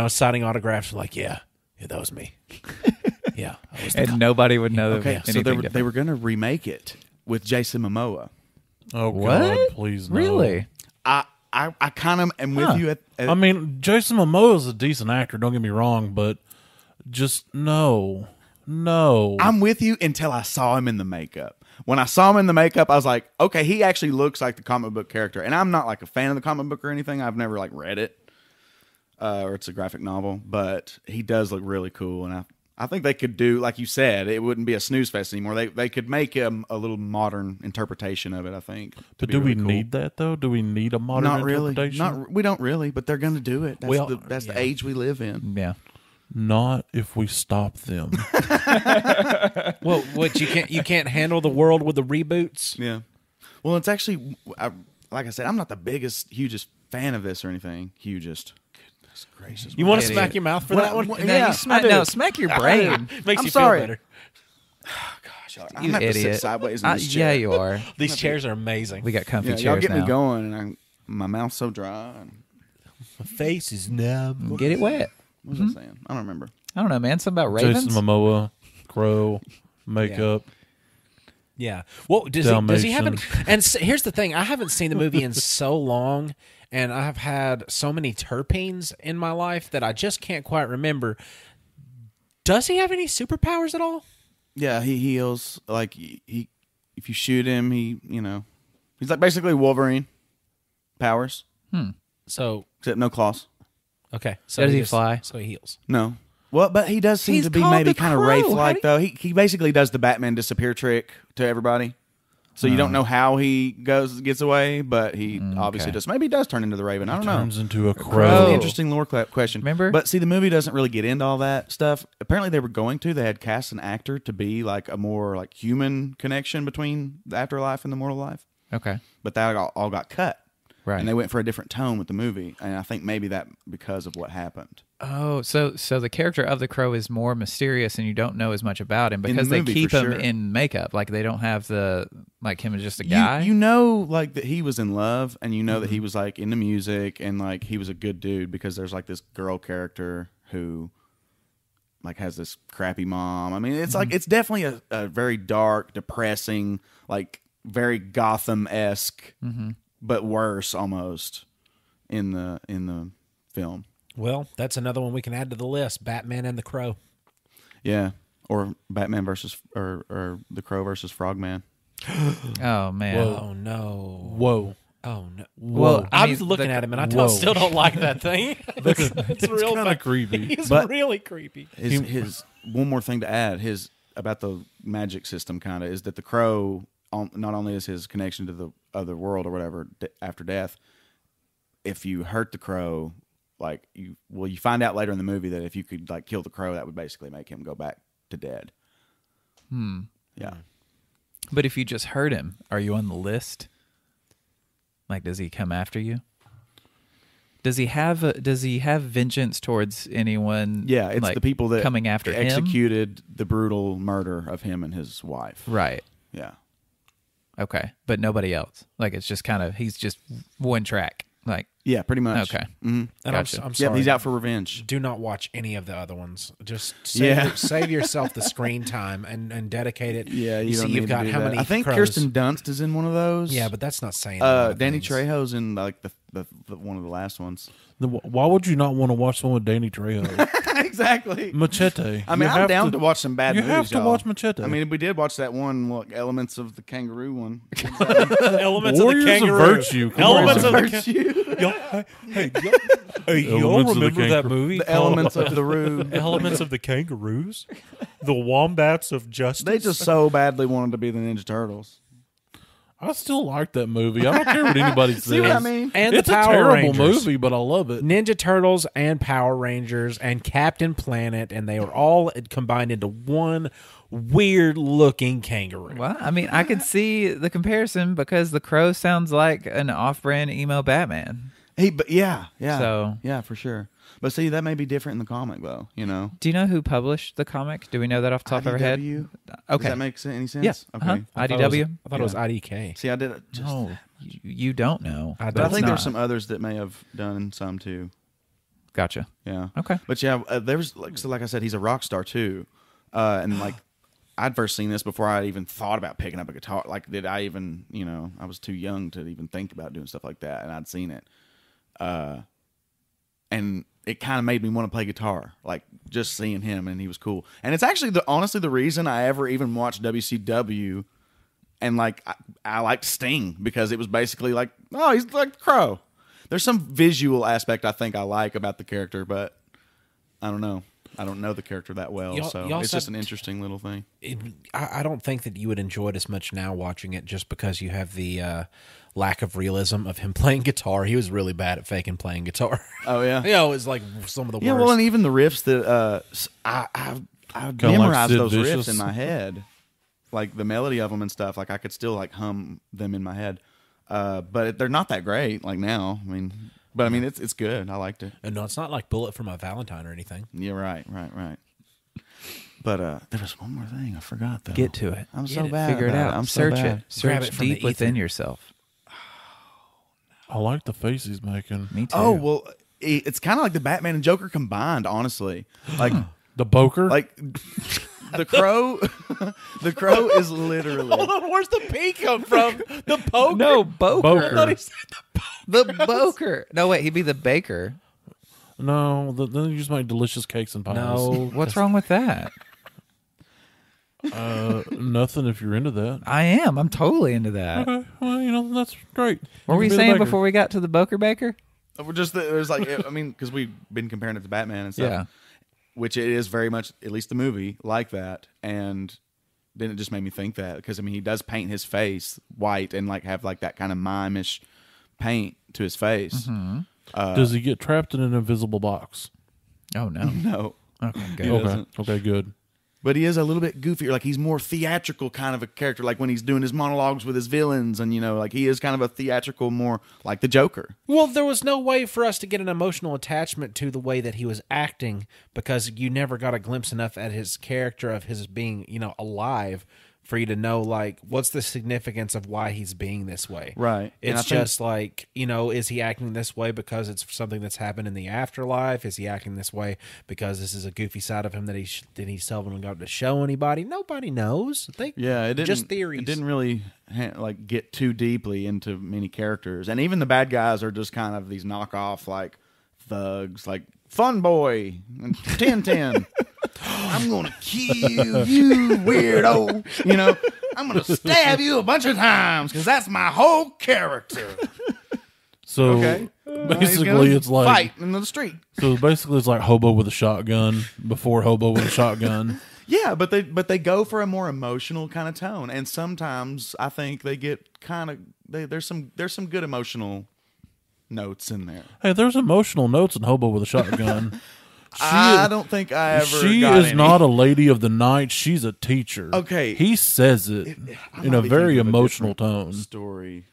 signing autographs. Yeah, that was me. Yeah, I was the And nobody would know. Okay, so anything they were going to remake it with Jason Momoa. Oh What? God, please no. Really? I kind of am with you at I mean, Jason Momoa is a decent actor. Don't get me wrong, but Just no. I'm with you until I saw him in the makeup. When I saw him in the makeup, I was like, okay, he actually looks like the comic book character. And I'm not like a fan of the comic book or anything. I've never like read it, or it's a graphic novel, but he does look really cool. And I think they could do, like you said, it wouldn't be a snooze fest anymore. They could make him a little modern interpretation of it, I think. But do we need that, though? Do we need a modern Not really. interpretation? We don't really, but they're going to do it. That's yeah. the age we live in. Yeah. Not if we stop them. Well, what you can't handle the world with the reboots? Yeah. Well, it's actually, like I said, I'm not the hugest fan of this or anything. Goodness gracious. You want to Idiot. smack your mouth for that one? Yeah. Smack your brain. Makes I'm you sorry. feel better. Gosh, I'm You gonna have to sit idiot. sideways in this chair. Yeah, you are. These chairs are amazing. We got comfy Yeah, chairs y'all get now. me going, and my mouth's so dry. And, My face is numb. Get it wet. what was I saying? I don't remember. I don't know, man. Something about ravens. Jason Momoa, Crow, makeup. Yeah. Well, does he have any? And here's the thing: I haven't seen the movie in so long, and I have had so many terpenes in my life that I just can't quite remember. Does he have any superpowers at all? Yeah, he heals. Like he if you shoot him, he's like basically Wolverine powers, So except no claws. okay. So Does he just- fly? So he heals. No. Well, but he does seem He's to be called maybe the kind of Crow. Wraith-like, How though. He basically does the Batman disappear trick to everybody. So you don't know how he gets away, but he obviously does. Maybe he does turn into the Raven. I don't know. Turns into a That's crow. an interesting lore question. Remember? But see, the movie doesn't really get into all that stuff. Apparently, they were going to. They had cast an actor to be like a more like human connection between the afterlife and the mortal life. Okay. But that all got cut. Right. And they went for a different tone with the movie. And I think maybe that because of what happened. Oh, so the character of the Crow is more mysterious, and you don't know as much about him because the they movie, keep for him sure. in makeup. Like they don't have him as just a guy. You know, like that he was in love, and you know that he was like into music, and like he was a good dude because there's like this girl character who like has this crappy mom. I mean, it's like it's definitely a very dark, depressing, like very Gotham-esque, but worse almost in the film. Well, that's another one we can add to the list: Batman and the Crow. Yeah, or Batman versus or the Crow versus Frogman. Oh man. Oh no! Whoa. Oh no! Well, I I was mean, looking the- at him, and I Whoa. still don't like that thing. it's real kind of creepy. He's But- really creepy. His one more thing to add about the magic system kind of is that the Crow not only is his connection to the other world or whatever after death. If you hurt the Crow, like you find out later in the movie that if you could like kill the Crow, that would basically make him go back to dead. Yeah. But if you just hurt him, are you on the list? Like, does he come after you? Does he have vengeance towards anyone? Yeah, it's like, the people that coming after him. executed the brutal murder of him and his wife. Right. Yeah. Okay. But nobody else. Like it's just kind of he's just one track. Like Yeah, pretty much. okay. Mm-hmm. And Gotcha. I'm Yeah, sorry. he's out for revenge. Do not watch any of the other ones. Just Yeah. save yourself the screen time and dedicate it. Yeah, you see, don't you've need got to do how that. many? I think Crows? Kirsten Dunst is in one of those. Yeah, but that's not saying. a lot of Danny things. Trejo's in like the one of the last ones. Why would you not want to watch one with Danny Trejo? Exactly. Machete. I mean, I'm down to watch some bad You movies. have to y'all. watch Machete. I mean, we did watch that one, Elements of the Kangaroo one. Elements Warriors of the of kangaroo. Virtue. Come Elements on. of the y'all Elements of the remember that kangaroo. movie? The Elements of the Roo. Elements of the Kangaroos, the Wombats of Justice. They just so badly wanted to be the Ninja Turtles. I still like that movie. I don't care what anybody says. See what I mean? and It's the a Power terrible Rangers. movie, but I love it. Ninja Turtles and Power Rangers and Captain Planet, and they were all combined into one weird-looking kangaroo. Well, I mean, I could see the comparison because the Crow sounds like an off-brand emo Batman. But yeah. So- yeah, for sure. But see, that may be different in the comic, though. You know, Do you know who published the comic? Do we know that off the top of our head? IDW? Okay. Does that make any sense? Yeah. Okay. Uh-huh. IDW. I thought it was IDK. See, I did it. Just, No, you don't know. I but I don't. think It's there's not. some others that may have done some too. Gotcha. Yeah. Okay. But yeah, there's like I said, he's a rock star too, and like I'd first seen this before I even thought about picking up a guitar. Like, did I even? I was too young to even think about doing stuff like that, and I'd seen it. And it kind of made me want to play guitar, like just seeing him, and he was cool. And it's actually honestly the reason I ever even watched WCW, and like I liked Sting, because it was basically like, oh, he's like Crow. There's some visual aspect I think I like about the character, but I don't know. I don't know the character that well, so it's just an interesting little thing. I don't think that you would enjoy it as much now watching it, just because you have the lack of realism of him playing guitar. He was really bad at faking playing guitar. Oh yeah, It was like some of the worst. Yeah, well, and even the riffs that I memorized Sid those Vicious. riffs in my head, like the melody of them and stuff. Like I could still like hum them in my head, but they're not that great like now. I mean, but I mean it's good. I liked it. And no, it's not like Bullet for My Valentine or anything. Yeah, right. But there was one more thing I forgot though. Get to it. I'm Get so it. bad. Figure it about out. I'm Search so bad. it. Grab Search it from the deep within ether. yourself. I like the face he's making. Me too. Oh well, it's kind of like the Batman and Joker combined. Honestly, like The Boker? like the Crow. The Crow is literally Hold on, where's the P come from? The poker? no, Boker. Boker. I thought he said the The Boker. No, wait, he'd be the baker. No, then you just make delicious cakes and pies. No. What's wrong with that? Nothing if you're into that. I am. I'm totally into that. Okay, well, that's great. What You were we can be the saying baker. before we got to the Boker Baker? we're just there's like I mean because we've been comparing it to Batman and stuff. Yeah. Which it is very much, at least the movie, like that. And then it just made me think that, because I mean he does paint his face white and like have like that kind of mime-ish paint to his face. Does he get trapped in an invisible box? Oh, no. No, Okay, good. He Okay, doesn't. okay, good. but he is a little bit goofier. Like he's more theatrical kind of a character. Like when he's doing his monologues with his villains, and like he is kind of a theatrical, more like the Joker. Well, there was no way for us to get an emotional attachment to the way that he was acting, because you never got a glimpse enough at his character of his being, alive, for you to know, like, what's the significance of why he's being this way. Right. And I It's think- just like, is he acting this way because it's something that's happened in the afterlife? Is he acting this way because this is a goofy side of him that he's seldom got to show anybody? Nobody knows. Yeah, it didn't. Just theories. It didn't really like get too deeply into many characters, and even the bad guys are just kind of these knockoff like thugs, like Fun Boy and Tintin. I'm gonna kill you, weirdo. I'm gonna stab you a bunch of times because that's my whole character. So Okay, basically, it's like fight in the street. so basically it's like Hobo with a shotgun before Hobo with a shotgun. Yeah, but they go for a more emotional kind of tone, and sometimes I think they get kind of there's some good emotional notes in there. Hey, there's emotional notes in Hobo with a shotgun. I don't think I ever. She got is any. not a lady of the night. She's a teacher. Okay. He says it I in might a be very thinking of a emotional different tone. Story.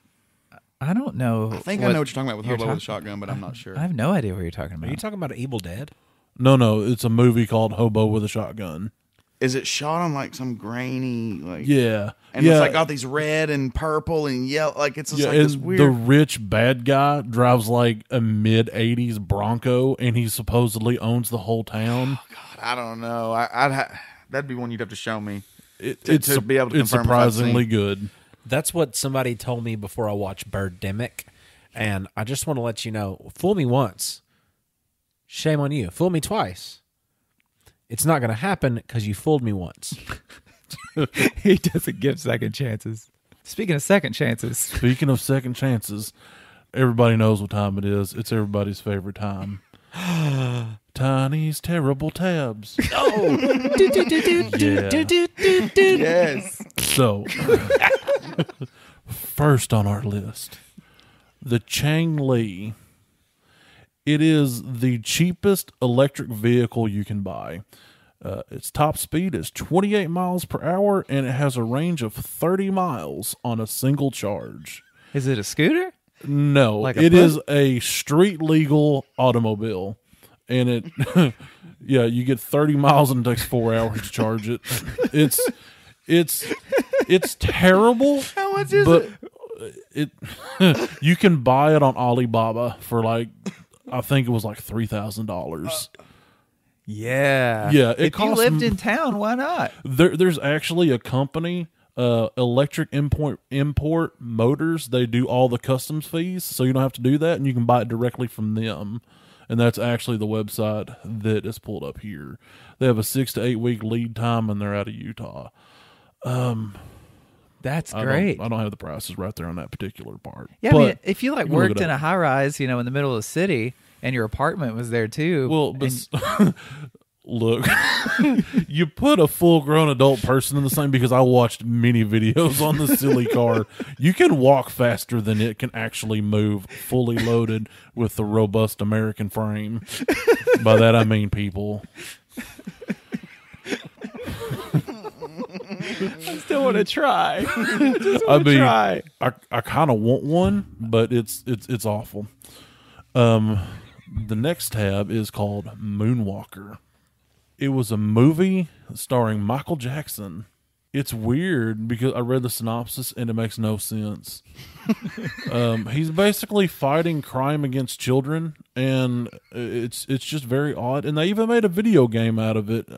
I don't know. I think I know what you're talking about with you're Hobo with a talking- shotgun, but I'm not sure. I have no idea what you're talking Are about. you talking about Evil Dead? No, it's a movie called Hobo with a Shotgun. Is it shot on like some grainy like? Yeah, And yeah. it's like got these red and purple and yellow. Like it's just Yeah, like this and weird. the rich bad guy drives like a mid-'80s Bronco, and he supposedly owns the whole town. God, I don't know. That'd be one you'd have to show me. It's to be able to it's confirm if I've surprisingly seen. good. That's what somebody told me before I watched Birdemic, and I just want to let you know: fool me once, shame on you. Fool me twice, it's not going to happen because you fooled me once. He doesn't give second chances. Speaking of second chances, Speaking of second chances, everybody knows what time it is. It's everybody's favorite time. Tiny's terrible tabs. Yes. So, first on our list, the Chang Li. It is the cheapest electric vehicle you can buy. Its top speed is 28 miles per hour, and it has a range of 30 miles on a single charge. is it a scooter? No, Like a it putt? is a street legal automobile, and it, yeah, you get 30 miles and it takes 4 hours to charge it. It's terrible. How much is but it? you can buy it on Alibaba for like, I think it was like $3,000. Yeah. Yeah, it If you costs lived in town, why not? There's actually a company, Electric Import Motors. They do all the customs fees, so you don't have to do that, and you can buy it directly from them. and that's actually the website that is pulled up here. They have a 6 to 8 week lead time, and they're out of Utah. That's great. I don't have the prices right there on that particular part. Yeah, but I mean, if you like can look worked it in up. a high rise, in the middle of the city, and your apartment was there too. Well, but look, you put a full-grown adult person in the same, because I watched many videos on the silly car. You can walk faster than it can actually move, fully loaded with the robust American frame. By that I mean people. I still want to try. I kind of want one, but it's awful. The next tab is called Moonwalker. It was a movie starring Michael Jackson. It's weird because I read the synopsis and it makes no sense. He's basically fighting crime against children, and it's just very odd. And they even made a video game out of it.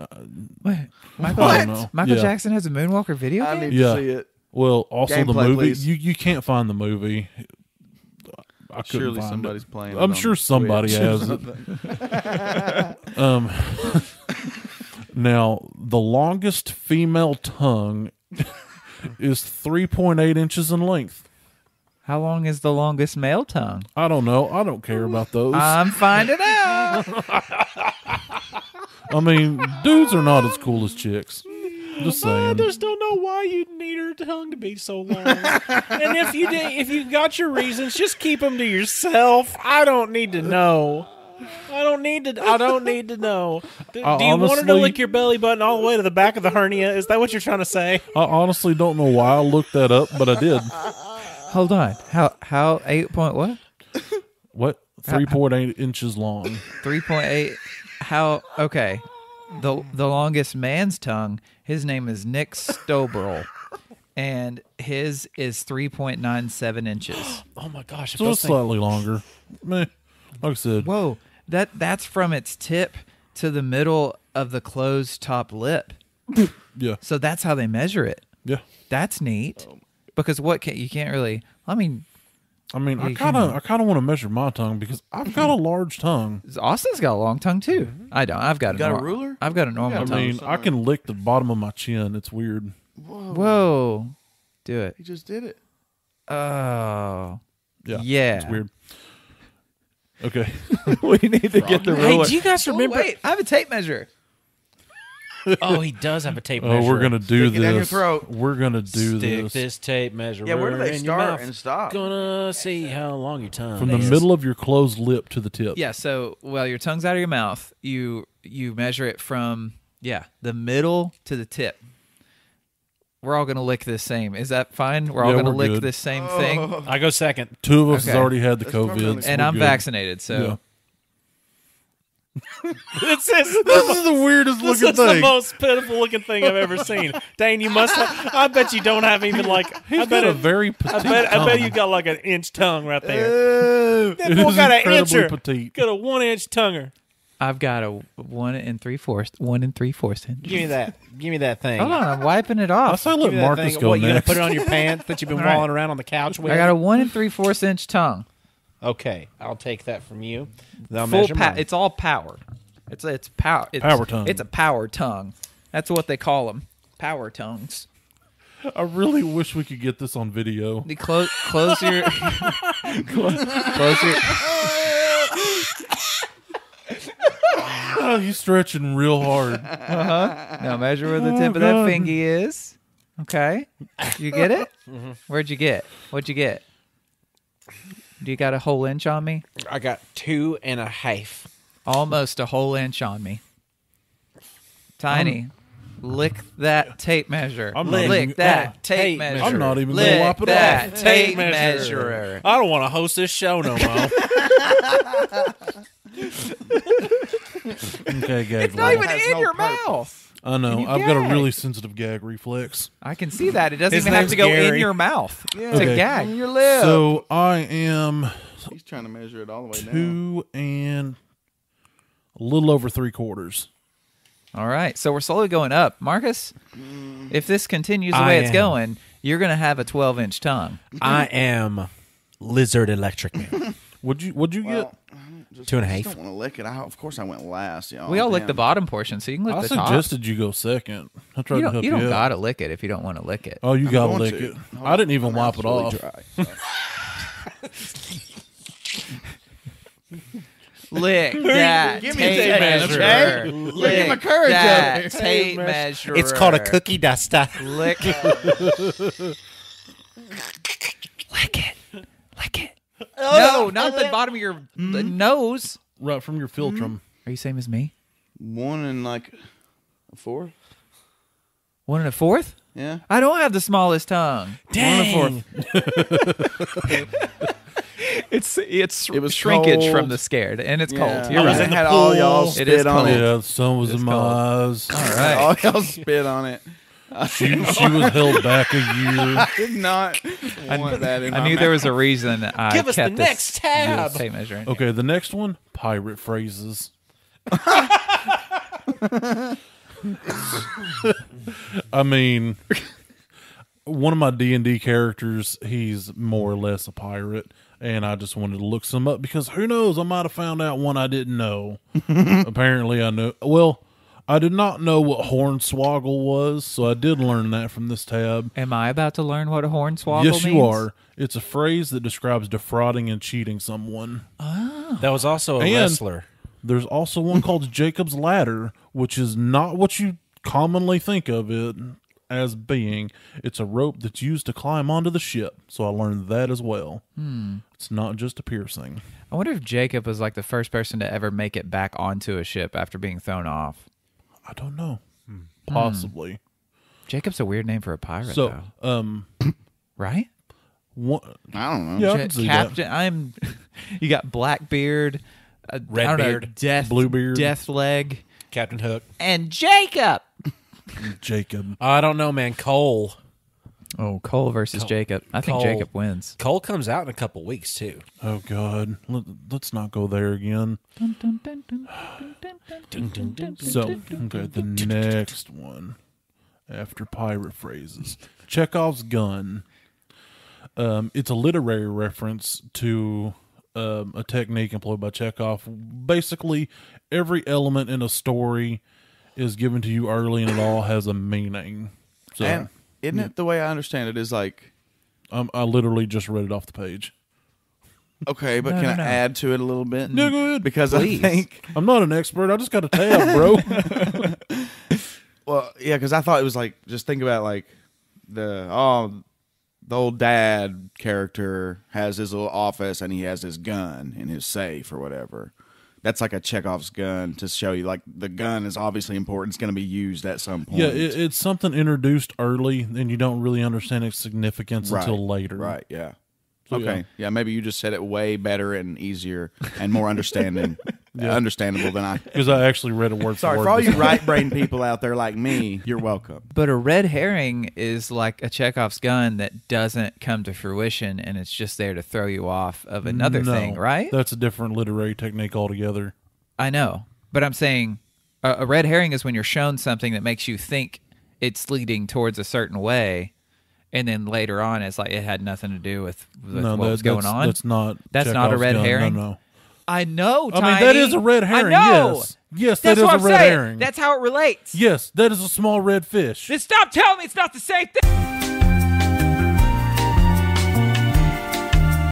Wait, I don't know. Michael Yeah. Jackson has a Moonwalker video I game? need Yeah. to see it. Well, also the Gameplay, movie. please. You can't find the movie. I couldn't Surely find somebody's it. playing. I'm it sure on somebody Twitch. has it. Now, the longest female tongue is 3.8 inches in length. How long is the longest male tongue? I don't know. I don't care about those. I'm finding out. I mean, dudes are not as cool as chicks. Just saying. I just don't know why you'd need her tongue to be so long. And if you got your reasons, just keep them to yourself. I don't need to know. I don't need to know. Do you want her to honestly- lick your belly button all the way to the back of the hernia? Is that what you're trying to say? I honestly don't know why I looked that up, but I did. Hold on. How 8 point what? What? 3.8 inches long. 3.8. How? Okay. The longest man's tongue. His name is Nick Stoberl, and his is 3.97 inches. Oh my gosh! So it's slightly longer. Meh. Like I said. Whoa, that's from its tip to the middle of the closed top lip. Yeah. So that's how they measure it. Yeah. That's neat. Because you can't really. I mean, I you kind of want to measure my tongue because I've got a large tongue. Austin's got a long tongue too. I don't. I've got You got a ruler? I've got a normal I tongue. mean, I can lick the bottom of my chin. It's weird. Whoa, do it. He just did it. Oh, Yeah. yeah. It's weird. Okay. We need to get the Hey, ruler. do you guys remember? Wait, I have a tape measure. Oh, he does have a tape Oh, measure. we're gonna do Stick it down your this. throat. We're gonna do Stick this this tape measure. Yeah, where do they in your start mouth. and stop? Gonna see how long your tongue from the is. middle of your closed lip to the tip. Yeah. So, your tongue's out of your mouth. You measure it from the middle to the tip. We're all gonna lick this same. Is that fine? We're all Yeah, gonna we're lick good. this same thing. I go second. Two of us has Okay. already had the That's what I'm COVID, gonna- And we're I'm good. vaccinated, so This This is the weirdest This looking is the thing. most pitiful looking thing I've ever seen. Dane, you must have, I bet you don't have even like, He's I bet got a very petite I bet tongue. you got like an inch tongue right there. That It boy is got an incredibly incher. petite. Got a 1-inch tonguer. I've got a 1 3/4 inch. Give me that. Give me that thing. Hold on, I'm wiping it I off. say Give let me that Marcus thing. go What, you gonna next. put it on your pants that you've been All right. walling around on the couch with? I got a 1 3/4 inch tongue. Okay, I'll take that from you. I'll Full measure mine. it's all power. It's power. Power tongue. It's a power tongue. That's what they call them. Power tongues. I really wish we could get this on video. You close your close your. Oh, he's stretching real hard. Now measure where the Oh, tip of that God. fingy is. Okay, you get it? Where'd you get? What'd you get? Do you got a whole inch on me? I got 2.5. Almost a whole inch on me. Tiny. Lick that tape measure. I'm not Lick even- that tape tape measure. measure. I'm not even gonna Lick wipe it that off. tape measure. I don't want to host this show no more. Okay, gag. It's not even has in no your purpose. mouth. I know. you I've got a gag. really sensitive gag reflex. I can see that. It doesn't His even have name's to go in Gary. your mouth to Okay. gag. On your lip. So I am He's trying to measure it all the way down. 2 and a little over 3/4. All right. So we're slowly going up. Marcus, if this continues the I way it's am. going, you're going to have a 12-inch tongue. I am Lizard Electric Man. What'd you get? Well, 2.5. Don't want to lick it. Of course, I went last. You know, We all lick damn. the bottom portion, so you can lick I the top. suggested you go second. I tried to help You don't out. gotta lick it if you don't want to lick it. Oh, you I'm gotta going lick to. it. Hold I didn't on, even my wipe mouth's it really off. dry, so. Lick that Give me a tape tape measure. measure, okay? Look at my courage that up here. tape measure. It's called a cookie duster. Lick. Lick it. Lick it. No, not the bottom of your nose. Right from your philtrum. Are you same as me? 1 and like a 4. 1 1/4? Yeah. I don't have the smallest tongue. Dang. It's It was shrinkage cold. from the scared, and it's Yeah. cold. You're I was right. in the had all pool. y'all It is spit on cold. it. Yeah, the sun was It's in my cold. eyes. All right. All y'all spit on it. She was held back a year. Did not want that in I my knew mouth. there was a reason I Give us the kept this next tab. tape measure in Okay, the next one, pirate phrases. I mean, one of my D&D characters, he's more or less a pirate, and I just wanted to look some up because who knows, I might have found out one I didn't know. Apparently I know. Well, I did not know what hornswoggle was, so I did learn that from this tab. Am I about to learn what a hornswoggle Yes, means? you are. It's a phrase that describes defrauding and cheating someone. That was also a And- wrestler. There's also one called Jacob's Ladder, which is not what you commonly think of it as being. It's a rope that's used to climb onto the ship. So I learned that as well. It's not just a piercing. I wonder if Jacob was like the first person to ever make it back onto a ship after being thrown off. I don't know. Possibly. Jacob's a weird name for a pirate, So, though. Right? one, I don't know. yeah, I can see that. Captain, you got Blackbeard, Redbeard, Death, Bluebeard. Deathleg, Captain Hook. and Jacob. Jacob. I don't know, man. Cole. Oh, Cole versus Jacob. I think Cole. Jacob wins. Cole comes out in a couple weeks too. Oh, God. Let's not go there again. So, okay, the next one after pirate phrases. Chekhov's gun. It's a literary reference to a technique employed by Chekhov. Basically, every element in a story is given to you early and it all has a meaning. So, And isn't it the way I understand it is like, I literally just read it off the page. okay, but can I add to it a little bit? Yeah, go ahead. Because Please. I think, I'm not an expert. I just got a tab, bro. well, yeah, because I thought it was like, just think about like the old dad character has his little office and he has his gun in his safe or whatever. That's like a Chekhov's gun to show you like the gun is obviously important. It's going to be used at some point. Yeah, it's something introduced early, and you don't really understand its significance until later. Right, yeah. So, Okay. Yeah, maybe you just said it way better and easier and more understandable than I. Because I actually read a word Sorry, for for all word. you right brain people out there like me, you're welcome. But a red herring is like a Chekhov's gun that doesn't come to fruition, and it's just there to throw you off of another No, thing, right? That's a different literary technique altogether. I know, but I'm saying a red herring is when you're shown something that makes you think it's leading towards a certain way, and then later on it's like it had nothing to do with No, what was going on. That's not. That's not a Chekhov's red gun. herring? No. I know, I Tiny. mean, that is a red herring. I know. Yes, That's that is what a I'm red saying. herring. That's how it relates. Yes, that is a small red fish. Then stop telling me it's not the same thing.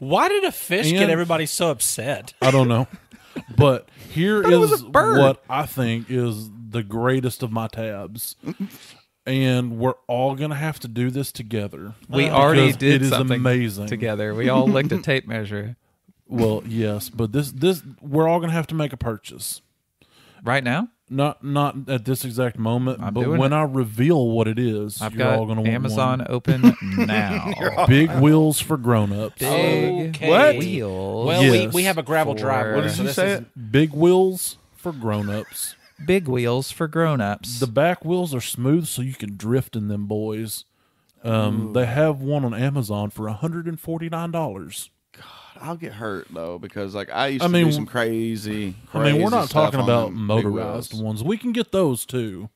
Why did a fish And- get everybody so upset? I don't know, but here Thought it was is a bird. what I think is the greatest of my tabs. And we're all gonna have to do this together. We already Because did it is something amazing. together. We all licked a tape measure. Well, yes, but this we're all gonna have to make a purchase. Right now, Not at this exact moment, I'm but doing when it. I reveal what it is, I've you're got all gonna want Amazon one. open now. Big wheels for grown-ups. Big Okay. wheels. Well, Yes. we have a gravel For- driveway. What did so you this say isn't- Big wheels for grown-ups. Big wheels for grown-ups. The back wheels are smooth, so you can drift in them boys. They have one on Amazon for $149. I'll get hurt though because like I used I to mean- do some crazy. I mean, we're not stuff talking on about them big motorized wheels. ones. We can get those too.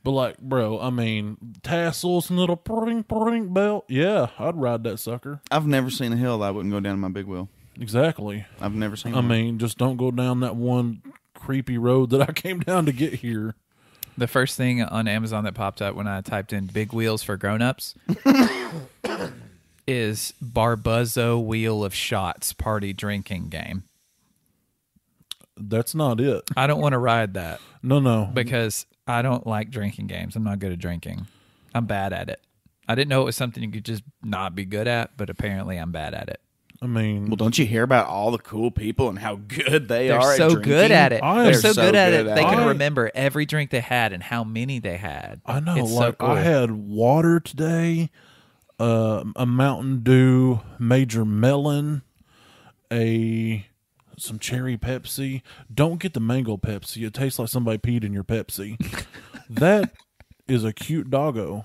But like, bro, I mean, tassels and little pring belt. Yeah, I'd ride that sucker. I've never seen a hill that I wouldn't go down in my big wheel. Exactly. I've never seen I one. mean, just don't go down that one creepy road that I came down to get here. The first thing on Amazon that popped up when I typed in big wheels for grown-ups is Barbuzzo Wheel of Shots party drinking game. That's not it. I don't want to ride that No. because I don't like drinking games. I'm not good at drinking. I'm bad at it. I didn't know it was something you could just not be good at, but apparently I'm bad at it. I mean, Well, don't you hear about all the cool people and how good they They're are so at drinking? good at it. I They're am so good at it. good They at can it. remember every drink they had and how many they had. I know. It's Like so cool. I had water today, a Mountain Dew Major Melon, some cherry Pepsi. Don't get the mango Pepsi. It tastes like somebody peed in your Pepsi. That is a cute doggo.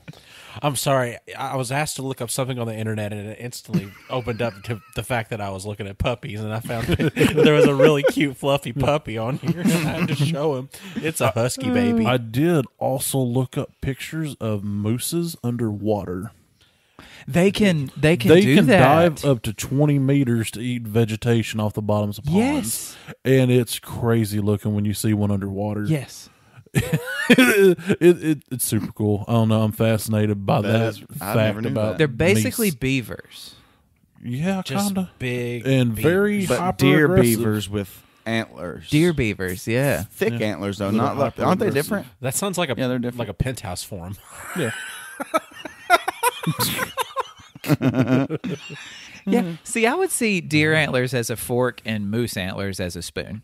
I'm sorry. I was asked to look up something on the internet, and it instantly opened up to the fact that I was looking at puppies, and I found there was a really cute, fluffy puppy on here, and I had to show him. It's a husky baby. I did also look up pictures of mooses underwater. They can They do can that. dive up to 20 meters to eat vegetation off the bottoms of ponds. Yes. And it's crazy looking when you see one underwater. Yes. It's super cool. I don't know. I'm fascinated by that I never fact knew about that. They're basically meese. beavers. Yeah, Just kind of. big And beavers. very But deer hyper-aggressive. beavers with antlers. Deer beavers, yeah. Thick antlers, though. Little Not like, aren't they hyper-aggressive. different? That sounds like Yeah, they're different. like a penthouse form. Yeah. Yeah. See, I would see deer antlers as a fork and moose antlers as a spoon.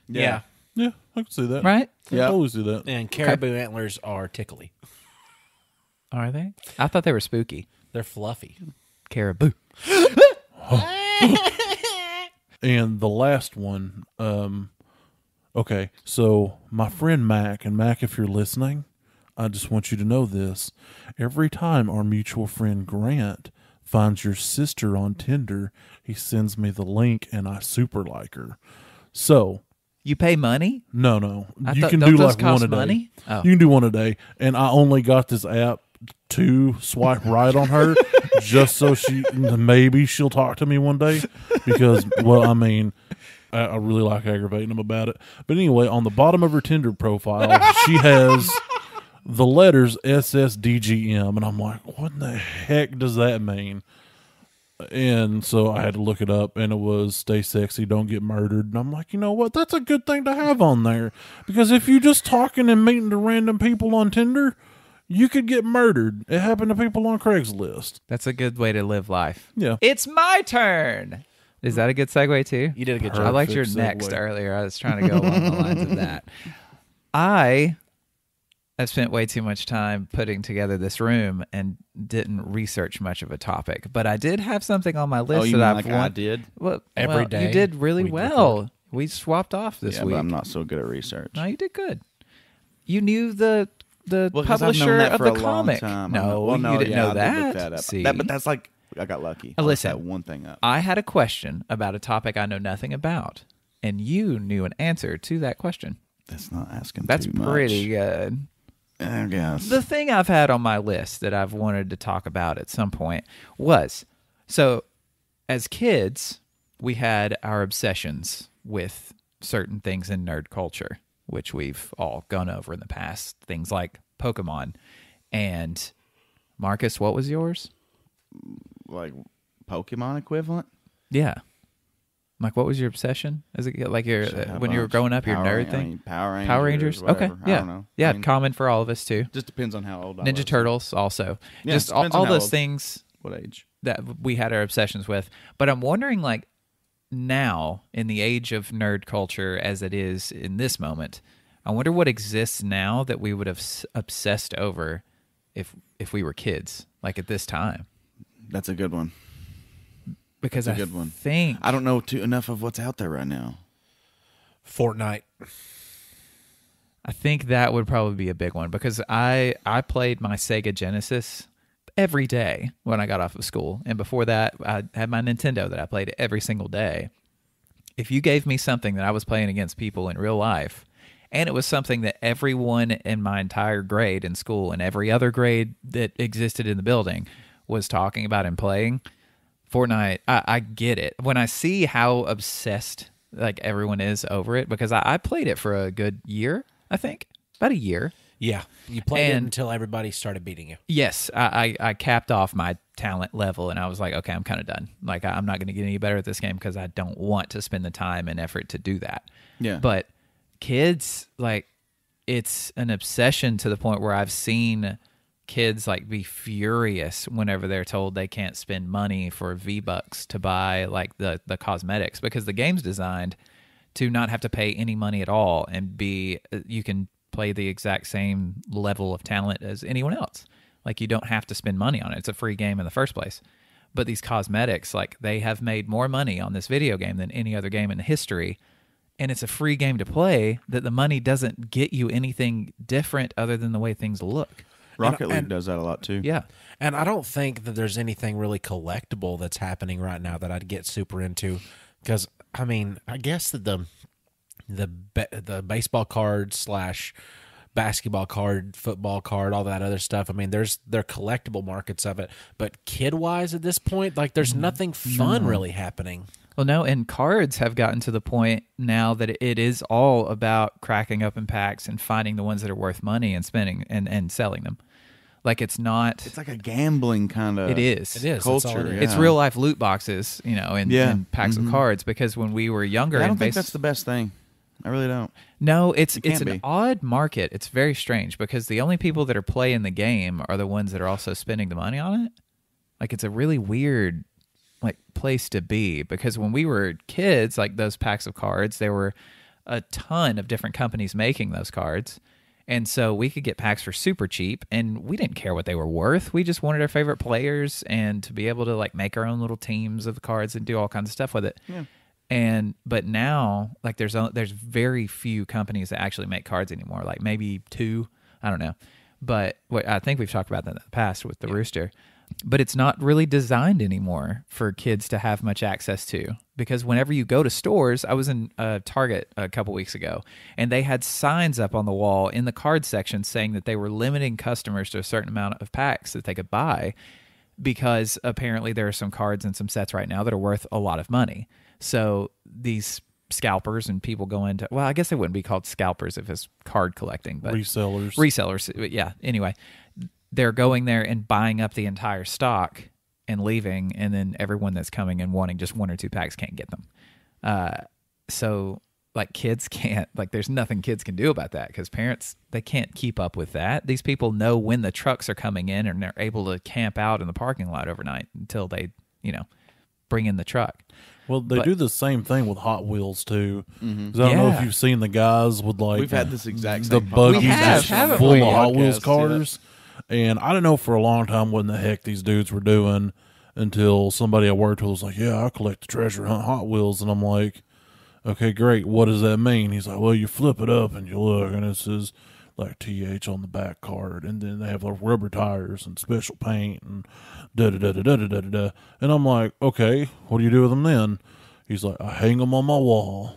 Yeah. Yeah, I can see that. Right? I Yeah. can always do that. And caribou antlers are tickly. Are they? I thought they were spooky. They're fluffy. Caribou. And the last one, okay, so my friend Mac, and Mac, if you're listening, I just want you to know this. Every time our mutual friend Grant finds your sister on Tinder, he sends me the link, and I super like her. So, You pay money? no. I You thought- can don't do those like cost one a day. money? Oh. You can do one a day. And I only got this app to swipe right on her just so maybe she'll talk to me one day. Because, well, I mean, I really like aggravating them about it. But anyway, on the bottom of her Tinder profile, she has the letters SSDGM. And I'm like, what in the heck does that mean? And so I had to look it up, and it was stay sexy, don't get murdered. And I'm like, you know what? That's a good thing to have on there. Because if you just talking and meeting to random people on Tinder, you could get murdered. It happened to people on Craigslist. That's a good way to live life. Yeah. It's my turn. Is that a good segue too? You did a good I job. liked your Perfect next segue. earlier. I was trying to go along the lines of that. I have spent way too much time putting together this room and didn't research much of a topic, but I did have something on my list Oh, you that mean I've like I won- did? Well, Every well, day you did really we well. We swapped off this Yeah, week. but I'm not so good at research. No, you did good. You knew the Well, 'cause I've publisher known that of for the a long comic. time. No, Well, no, you didn't yeah, know I did that. look that up. See, But that's like I got lucky. I Listen. looked that one thing up. I had a question about a topic I know nothing about, and you knew an answer to that question. That's not asking That's too much. pretty good. I guess. The thing I've had on my list that I've wanted to talk about at some point was, so as kids, we had our obsessions with certain things in nerd culture, which we've all gone over in the past. Things like Pokemon. And Marcus, what was yours? Like Pokemon equivalent? Yeah. Like, what was your obsession? Is it like your when you were growing up, your nerd thing? Power Rangers. Power Rangers? Okay. whatever. Yeah. I don't know. Yeah, I mean, common for all of us too. just depends on how old I was. Ninja Turtles also. Yeah, Just depends all on how those old. things What age? that we had our obsessions with. But I'm wondering, like, now in the age of nerd culture as it is in this moment, I wonder what exists now that we would have obsessed over if we were kids, like at this time. That's a good one. Because That's a I good one. think I don't know enough of what's out there right now. Fortnite. I think that would probably be a big one because I played my Sega Genesis every day when I got off of school. And before that, I had my Nintendo that I played every single day. If you gave me something that I was playing against people in real life, and it was something that everyone in my entire grade in school and every other grade that existed in the building was talking about and playing, Fortnite, I get it. When I see how obsessed like everyone is over it, because I played it for a good year, I think. About a year. Yeah, you played it until everybody started beating you. Yes, I capped off my talent level, and I was like, okay, I'm kind of done. Like, I'm not going to get any better at this game because I don't want to spend the time and effort to do that. Yeah. But kids, like, it's an obsession to the point where I've seen kids like be furious whenever they're told they can't spend money for V-Bucks to buy like the cosmetics, because the game's designed to not have to pay any money at all and be you can play the exact same level of talent as anyone else. Like, you don't have to spend money on it. It's a free game in the first place. But these cosmetics, like, they have made more money on this video game than any other game in history. And it's a free game to play that the money doesn't get you anything different other than the way things look. Rocket League does that a lot too. Yeah. And I don't think that there's anything really collectible that's happening right now that I'd get super into, because I mean, I guess that the baseball card / basketball card, football card, all that other stuff. I mean, they're collectible markets of it, but kid wise at this point, like, there's nothing fun really happening. Well, no, and cards have gotten to the point now that it is all about cracking open packs and finding the ones that are worth money and spending and selling them. Like, it's not. It's like a gambling kind of. It is. It is. Culture. It's real life loot boxes, and packs of cards. Because when we were younger, I don't think that's the best thing. I really don't. No, it's can't an be. odd market. It's very strange because the only people that are playing the game are the ones that are also spending the money on it. Like, it's a really weird place to be, because when we were kids, like, those packs of cards, there were a ton of different companies making those cards. And so we could get packs for super cheap, and we didn't care what they were worth. We just wanted our favorite players and to be able to like make our own little teams of the cards and do all kinds of stuff with it. Yeah. But now, like, there's very few companies that actually make cards anymore. Like, maybe 2, I don't know. But I think we've talked about that in the past with the Rooster. But it's not really designed anymore for kids to have much access to, because whenever you go to stores, I was in Target a couple weeks ago, and they had signs up on the wall in the card section saying that they were limiting customers to a certain amount of packs that they could buy, because apparently there are some cards and some sets right now that are worth a lot of money. So these scalpers and people go into, well, I guess they wouldn't be called scalpers if it's card collecting, but resellers. Yeah. Anyway, they're going there and buying up the entire stock and leaving, and then everyone that's coming and wanting just 1 or 2 packs can't get them. So, like, kids can't, like, there's nothing kids can do about that, because parents, they can't keep up with that. These people know when the trucks are coming in, and they're able to camp out in the parking lot overnight until they, bring in the truck. Well, they do the same thing with Hot Wheels too. Mm-hmm. I don't know if you've seen the guys with, like, we've had this exact the same buggies haven't full we? of Hot Wheels Podcast, cars. And I don't know for a long time what in the heck these dudes were doing, until somebody I worked with was like, yeah, I collect the treasure hunt Hot Wheels. And I'm like, okay, great. What does that mean? He's like, well, you flip it up and you look, and it says like TH on the back card, and then they have like rubber tires and special paint and da-da-da-da-da-da-da-da. And I'm like, okay, what do you do with them then? He's like, I hang them on my wall.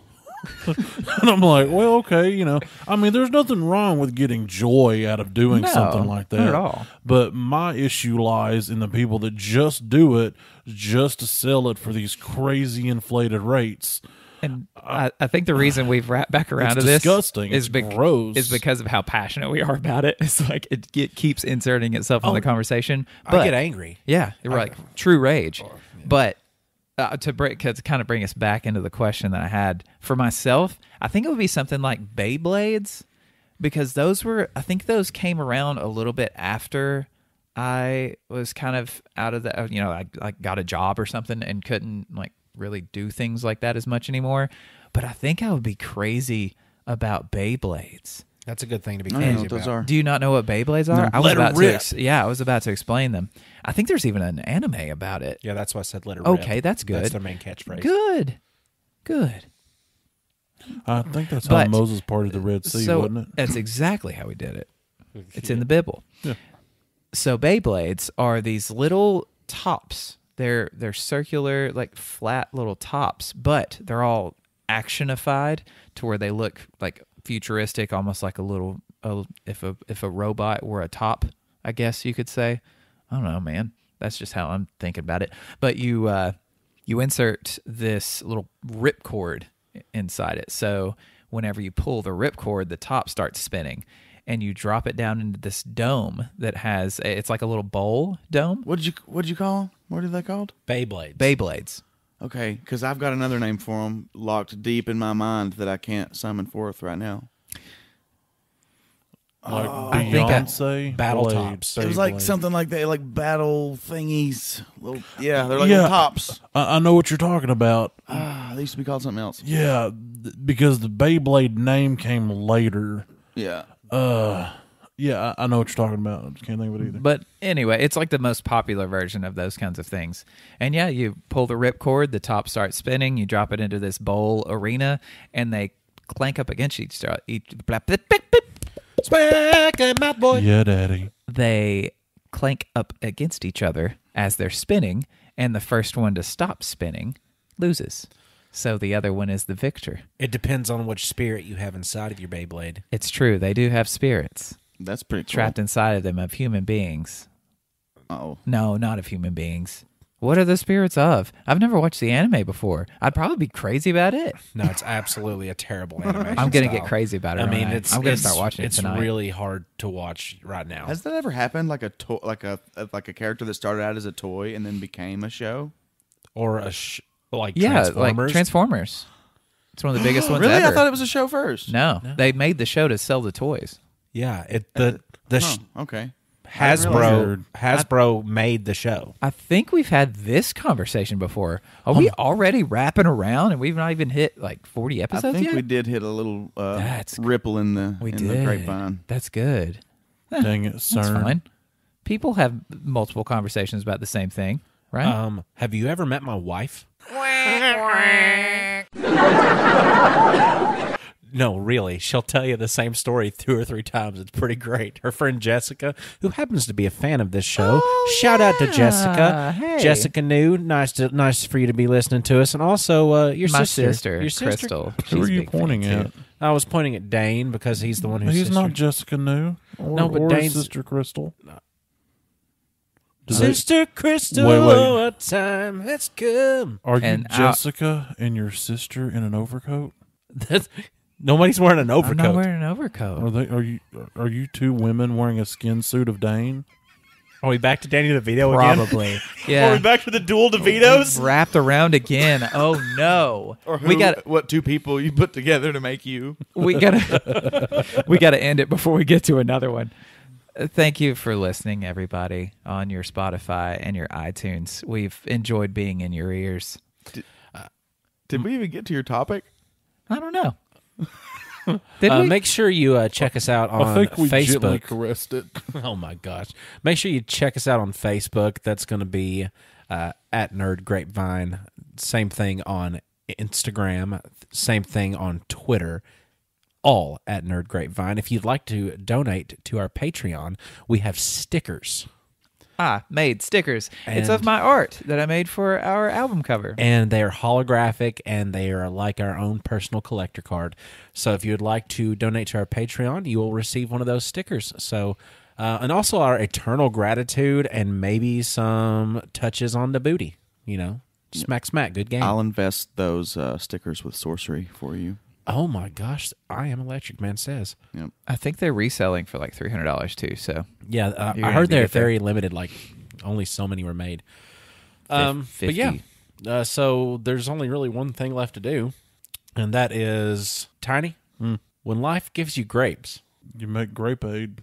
And I'm like, well, okay, I mean, there's nothing wrong with getting joy out of doing something like that. Not at all. But my issue lies in the people that just do it just to sell it for these crazy inflated rates. And I think the reason we've wrapped back around to It's this disgusting. is, It's gross. is because of how passionate we are about it. It's like it keeps inserting itself in the conversation. But, I get angry. Yeah, you're like true rage. But to kind of bring us back into the question that I had for myself, I think it would be something like Beyblades, because I think those came around a little bit after I was kind of out of the, I got a job or something and couldn't like really do things like that as much anymore. But I think I would be crazy about Beyblades. That's a good thing to be I don't know crazy what those about. are. Do you not know what Beyblades are? No. I was Let 'em about rip. to. I was about to explain them. I think there's even an anime about it. Yeah, that's why I said let it Okay, rip. that's good. That's their main catchphrase. Good. I think that's But- how Moses parted the Red Sea, So wasn't it? that's exactly how we did it. It's in the Bible. Yeah. So Beyblades are these little tops. They're circular, like flat little tops, but they're all actionified to where they look like futuristic, almost like a little. If a robot were a top, I guess you could say. I don't know, man. That's just how I'm thinking about it. But you insert this little ripcord inside it. So whenever you pull the ripcord, the top starts spinning, and you drop it down into this dome that has it's like a little bowl dome. What'd you call them? What are they called? Beyblades. Okay, because I've got another name for them locked deep in my mind that I can't summon forth right now. Like I think Beyonce Battle Blade, tops. It was Beyblade. like something like that, like battle thingies. They're like little tops. I know what you're talking about. They used to be called something else. Yeah, because the Beyblade name came later. Yeah. Yeah, I know what you're talking about. I can't think of it either. But anyway, it's like the most popular version of those kinds of things. And yeah, you pull the ripcord, the top starts spinning, you drop it into this bowl arena, and they clank up against each other. Yeah, Daddy. They clank up against each other as they're spinning, and the first one to stop spinning loses. So the other one is the victor. It depends on which spirit you have inside of your Beyblade. It's true. They do have spirits That's pretty cool. trapped inside of them of human beings. Oh. No, not of human beings. What are the spirits of? I've never watched the anime before. I'd probably be crazy about it. No, it's absolutely a terrible animation. I'm going to style. get crazy about it. I mean, aren't it's I'm going to it's- start watching it It's tonight. really hard to watch right now. Has that ever happened? Like a character that started out as a toy and then became a show? Or like yeah, Transformers. like Transformers. It's one of the biggest ones Really? ever. I thought it was a show first. No, they made the show to sell the toys. Yeah, Okay. Hasbro made the show. I think we've had this conversation before. Are we already wrapping around and we've not even hit like 40 I episodes think yet? we did hit a little That's- ripple in the We in did. the grapevine. That's good. Dang it, That's CERN. fine. People have multiple conversations about the same thing, right? Have you ever met my wife? No, really. She'll tell you the same story 2 or 3 times. It's pretty great. Her friend Jessica, who happens to be a fan of this show, shout out to Jessica. Hey. Jessica New, nice for you to be listening to us, and also your My sister, your sister. Crystal. Who She's are a you big fan, pointing too. at? I was pointing at Dane because he's the one who's He's sister. not Jessica New. No, but or Dane's- Sister Crystal. Sister Crystal, Wait. what time has come? Are you And Jessica and your sister in an overcoat? Nobody's wearing an I'm overcoat. not wearing an overcoat. Are you two women wearing a skin suit of Dane? Are we back to Danny DeVito again? Probably. Are Yeah. we back to the dual DeVitos? Wrapped around again. Oh no. Or we got what two people you put together to make you? we got to end it before we get to another one. Thank you for listening, everybody, on your Spotify and your iTunes. We've enjoyed being in your ears. Did we even get to your topic? I don't know. Did we? Make sure you check us out on I think we gently Facebook. caressed it. Oh my gosh! Make sure you check us out on Facebook. That's going to be at Nerd Grapevine. Same thing on Instagram. Same thing on Twitter. All at Nerd Grapevine. If you'd like to donate to our Patreon, we have stickers. Made stickers. It's And- of my art that I made for our album cover. And they are holographic, and they are like our own personal collector card. So if you would like to donate to our Patreon, you will receive one of those stickers. So, and also our eternal gratitude and maybe some touches on the booty. You know, smack, good game. I'll invest those stickers with sorcery for you. Oh my gosh, I am Electric Man says. Yep. I think they're reselling for like $300 too. So Yeah, You're I gonna heard be they're good there. very limited. Like only so many were made. But 50. yeah, so there's only really one thing left to do, and that is Tiny. When life gives you grapes, You make grape aid.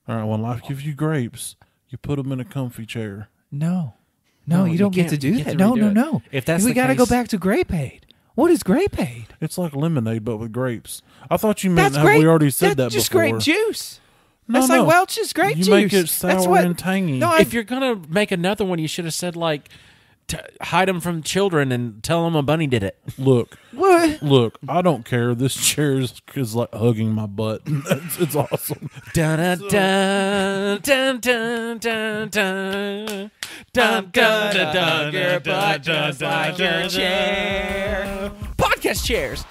All right, when life gives you grapes, you put them in a comfy chair. No, No, you you don't get can't- to do you get that. to No, redo no, it. no. If that's we the got to go case- back to Grape Aid. What is Grape Aid? It's like lemonade, but with grapes. I thought you meant That's how grape. we already said That's that just before. grape juice. No, That's no. like Welch's grape You juice. make it That's sour what- and tangy. No, if you're gonna make another one, you should have said like, hide them from children and tell them a bunny did it. Look, What? look, I don't care. This chair is like hugging my butt. It's awesome. Dun dun dun dun dun dun dun dun dun dun Your butt just like your chair. Podcast chairs.